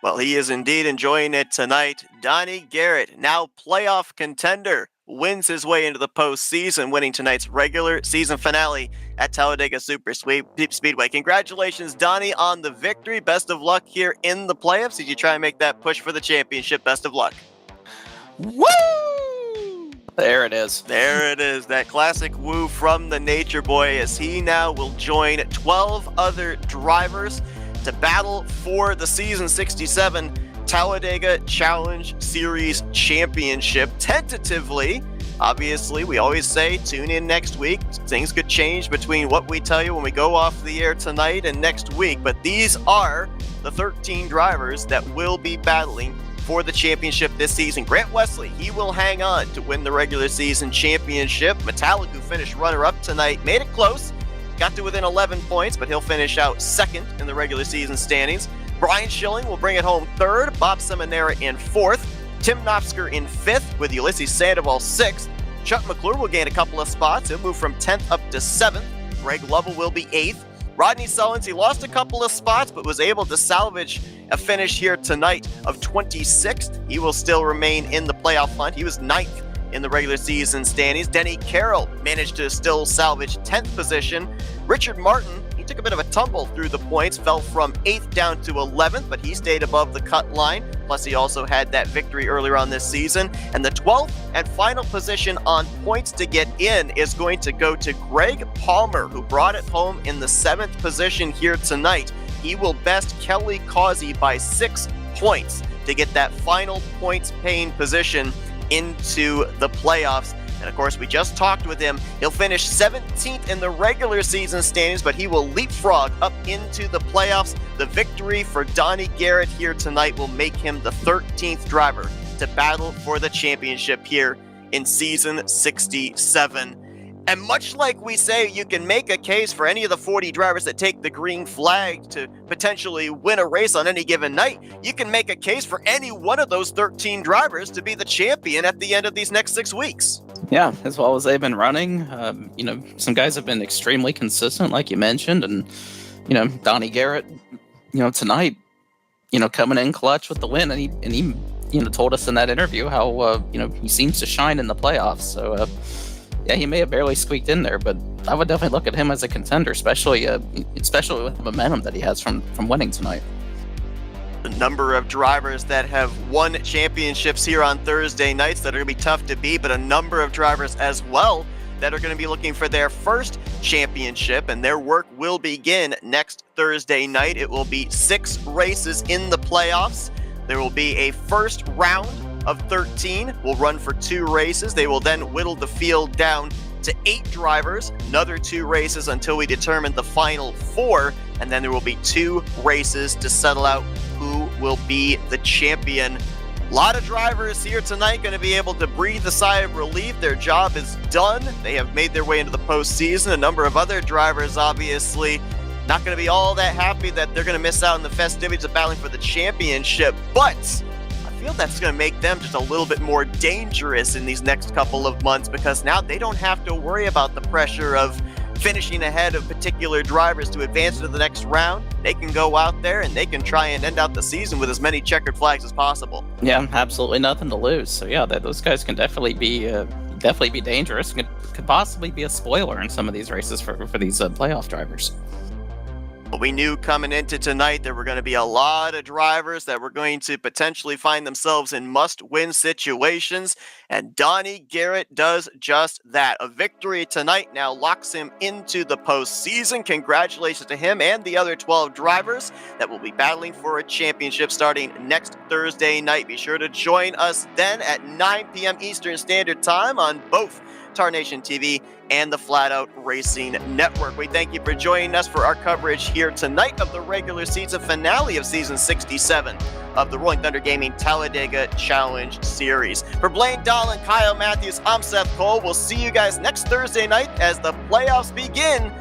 Well, he is indeed enjoying it tonight. Donnie Garrett, now playoff contender, wins his way into the postseason, winning tonight's regular season finale at Talladega Super Speedway. Congratulations, Donnie, on the victory. Best of luck here in the playoffs as you try and make that push for the championship. Best of luck. Woo! There it is. There it is, that classic woo from the Nature Boy, as he now will join 12 other drivers to battle for the Season 67 Talladega Challenge Series Championship. Tentatively, obviously, we always say tune in next week. Things could change between what we tell you when we go off the air tonight and next week, but these are the 13 drivers that will be battling for the championship this season. Grant Wesley, he will hang on to win the regular season championship. Metallic, who finished runner-up tonight, made it close. Got to within 11 points, but he'll finish out second in the regular season standings. Brian Schilling will bring it home third. Bob Seminara in fourth. Tim Knopfsker in fifth, with Ulysses Sandoval sixth. Chuck McClure will gain a couple of spots. He'll move from 10th up to 7th. Greg Lovell will be 8th. Rodney Sullins, he lost a couple of spots, but was able to salvage a finish here tonight of 26th. He will still remain in the playoff hunt. He was 9th in the regular season standings. Denny Carroll managed to still salvage 10th position. Richard Martin, he took a bit of a tumble through the points, fell from 8th down to 11th, but he stayed above the cut line. Plus, he also had that victory earlier on this season. And the 12th and final position on points to get in is going to go to Greg Palmer, who brought it home in the 7th position here tonight. He will best Kelly Causey by 6 points to get that final points-paying position into the playoffs. And of course, we just talked with him. He'll finish 17th in the regular season standings, but he will leapfrog up into the playoffs. The victory for Donnie Garrett here tonight will make him the 13th driver to battle for the championship here in season 67. And much like we say, you can make a case for any of the 40 drivers that take the green flag to potentially win a race on any given night. You can make a case for any one of those 13 drivers to be the champion at the end of these next 6 weeks. Yeah, as well as they've been running. Some guys have been extremely consistent, like you mentioned, and Donnie Garrett, tonight, coming in clutch with the win, and he told us in that interview how he seems to shine in the playoffs. So yeah, he may have barely squeaked in there, but I would definitely look at him as a contender, especially with the momentum that he has from winning tonight. The number of drivers that have won championships here on Thursday nights that are going to be tough to beat, but a number of drivers as well that are going to be looking for their first championship, and their work will begin next Thursday night. It will be 6 races in the playoffs. There will be a first round of 13. Will run for 2 races. They will then whittle the field down to 8 drivers, another 2 races until we determine the final 4, and then there will be 2 races to settle out who will be the champion. A lot of drivers here tonight going to be able to breathe a sigh of relief. Their job is done. They have made their way into the postseason. A number of other drivers, obviously, not going to be all that happy that they're going to miss out on the festivities of battling for the championship, but I feel that's going to make them just a little bit more dangerous in these next couple of months, because now they don't have to worry about the pressure of finishing ahead of particular drivers to advance to the next round. They can go out there and they can try and end out the season with as many checkered flags as possible. Yeah, absolutely nothing to lose. So yeah, those guys can definitely be dangerous. Could possibly be a spoiler in some of these races for these playoff drivers. We knew coming into tonight there were going to be a lot of drivers that were going to potentially find themselves in must-win situations, and Donnie Garrett does just that. A victory tonight now locks him into the postseason. Congratulations to him and the other 12 drivers that will be battling for a championship starting next Thursday night. Be sure to join us then at 9 p.m. Eastern Standard Time on both Tarnation TV and the Flat Out Racing Network. We thank you for joining us for our coverage here tonight of the regular season finale of season 67 of the Rolling Thunder Gaming Talladega Challenge Series. For Blaine Dahl and Kyle Matthews, I'm Seth Cole. We'll see you guys next Thursday night as the playoffs begin.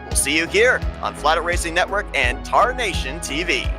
We'll see you here on Flat Out Racing Network and Tarnation TV.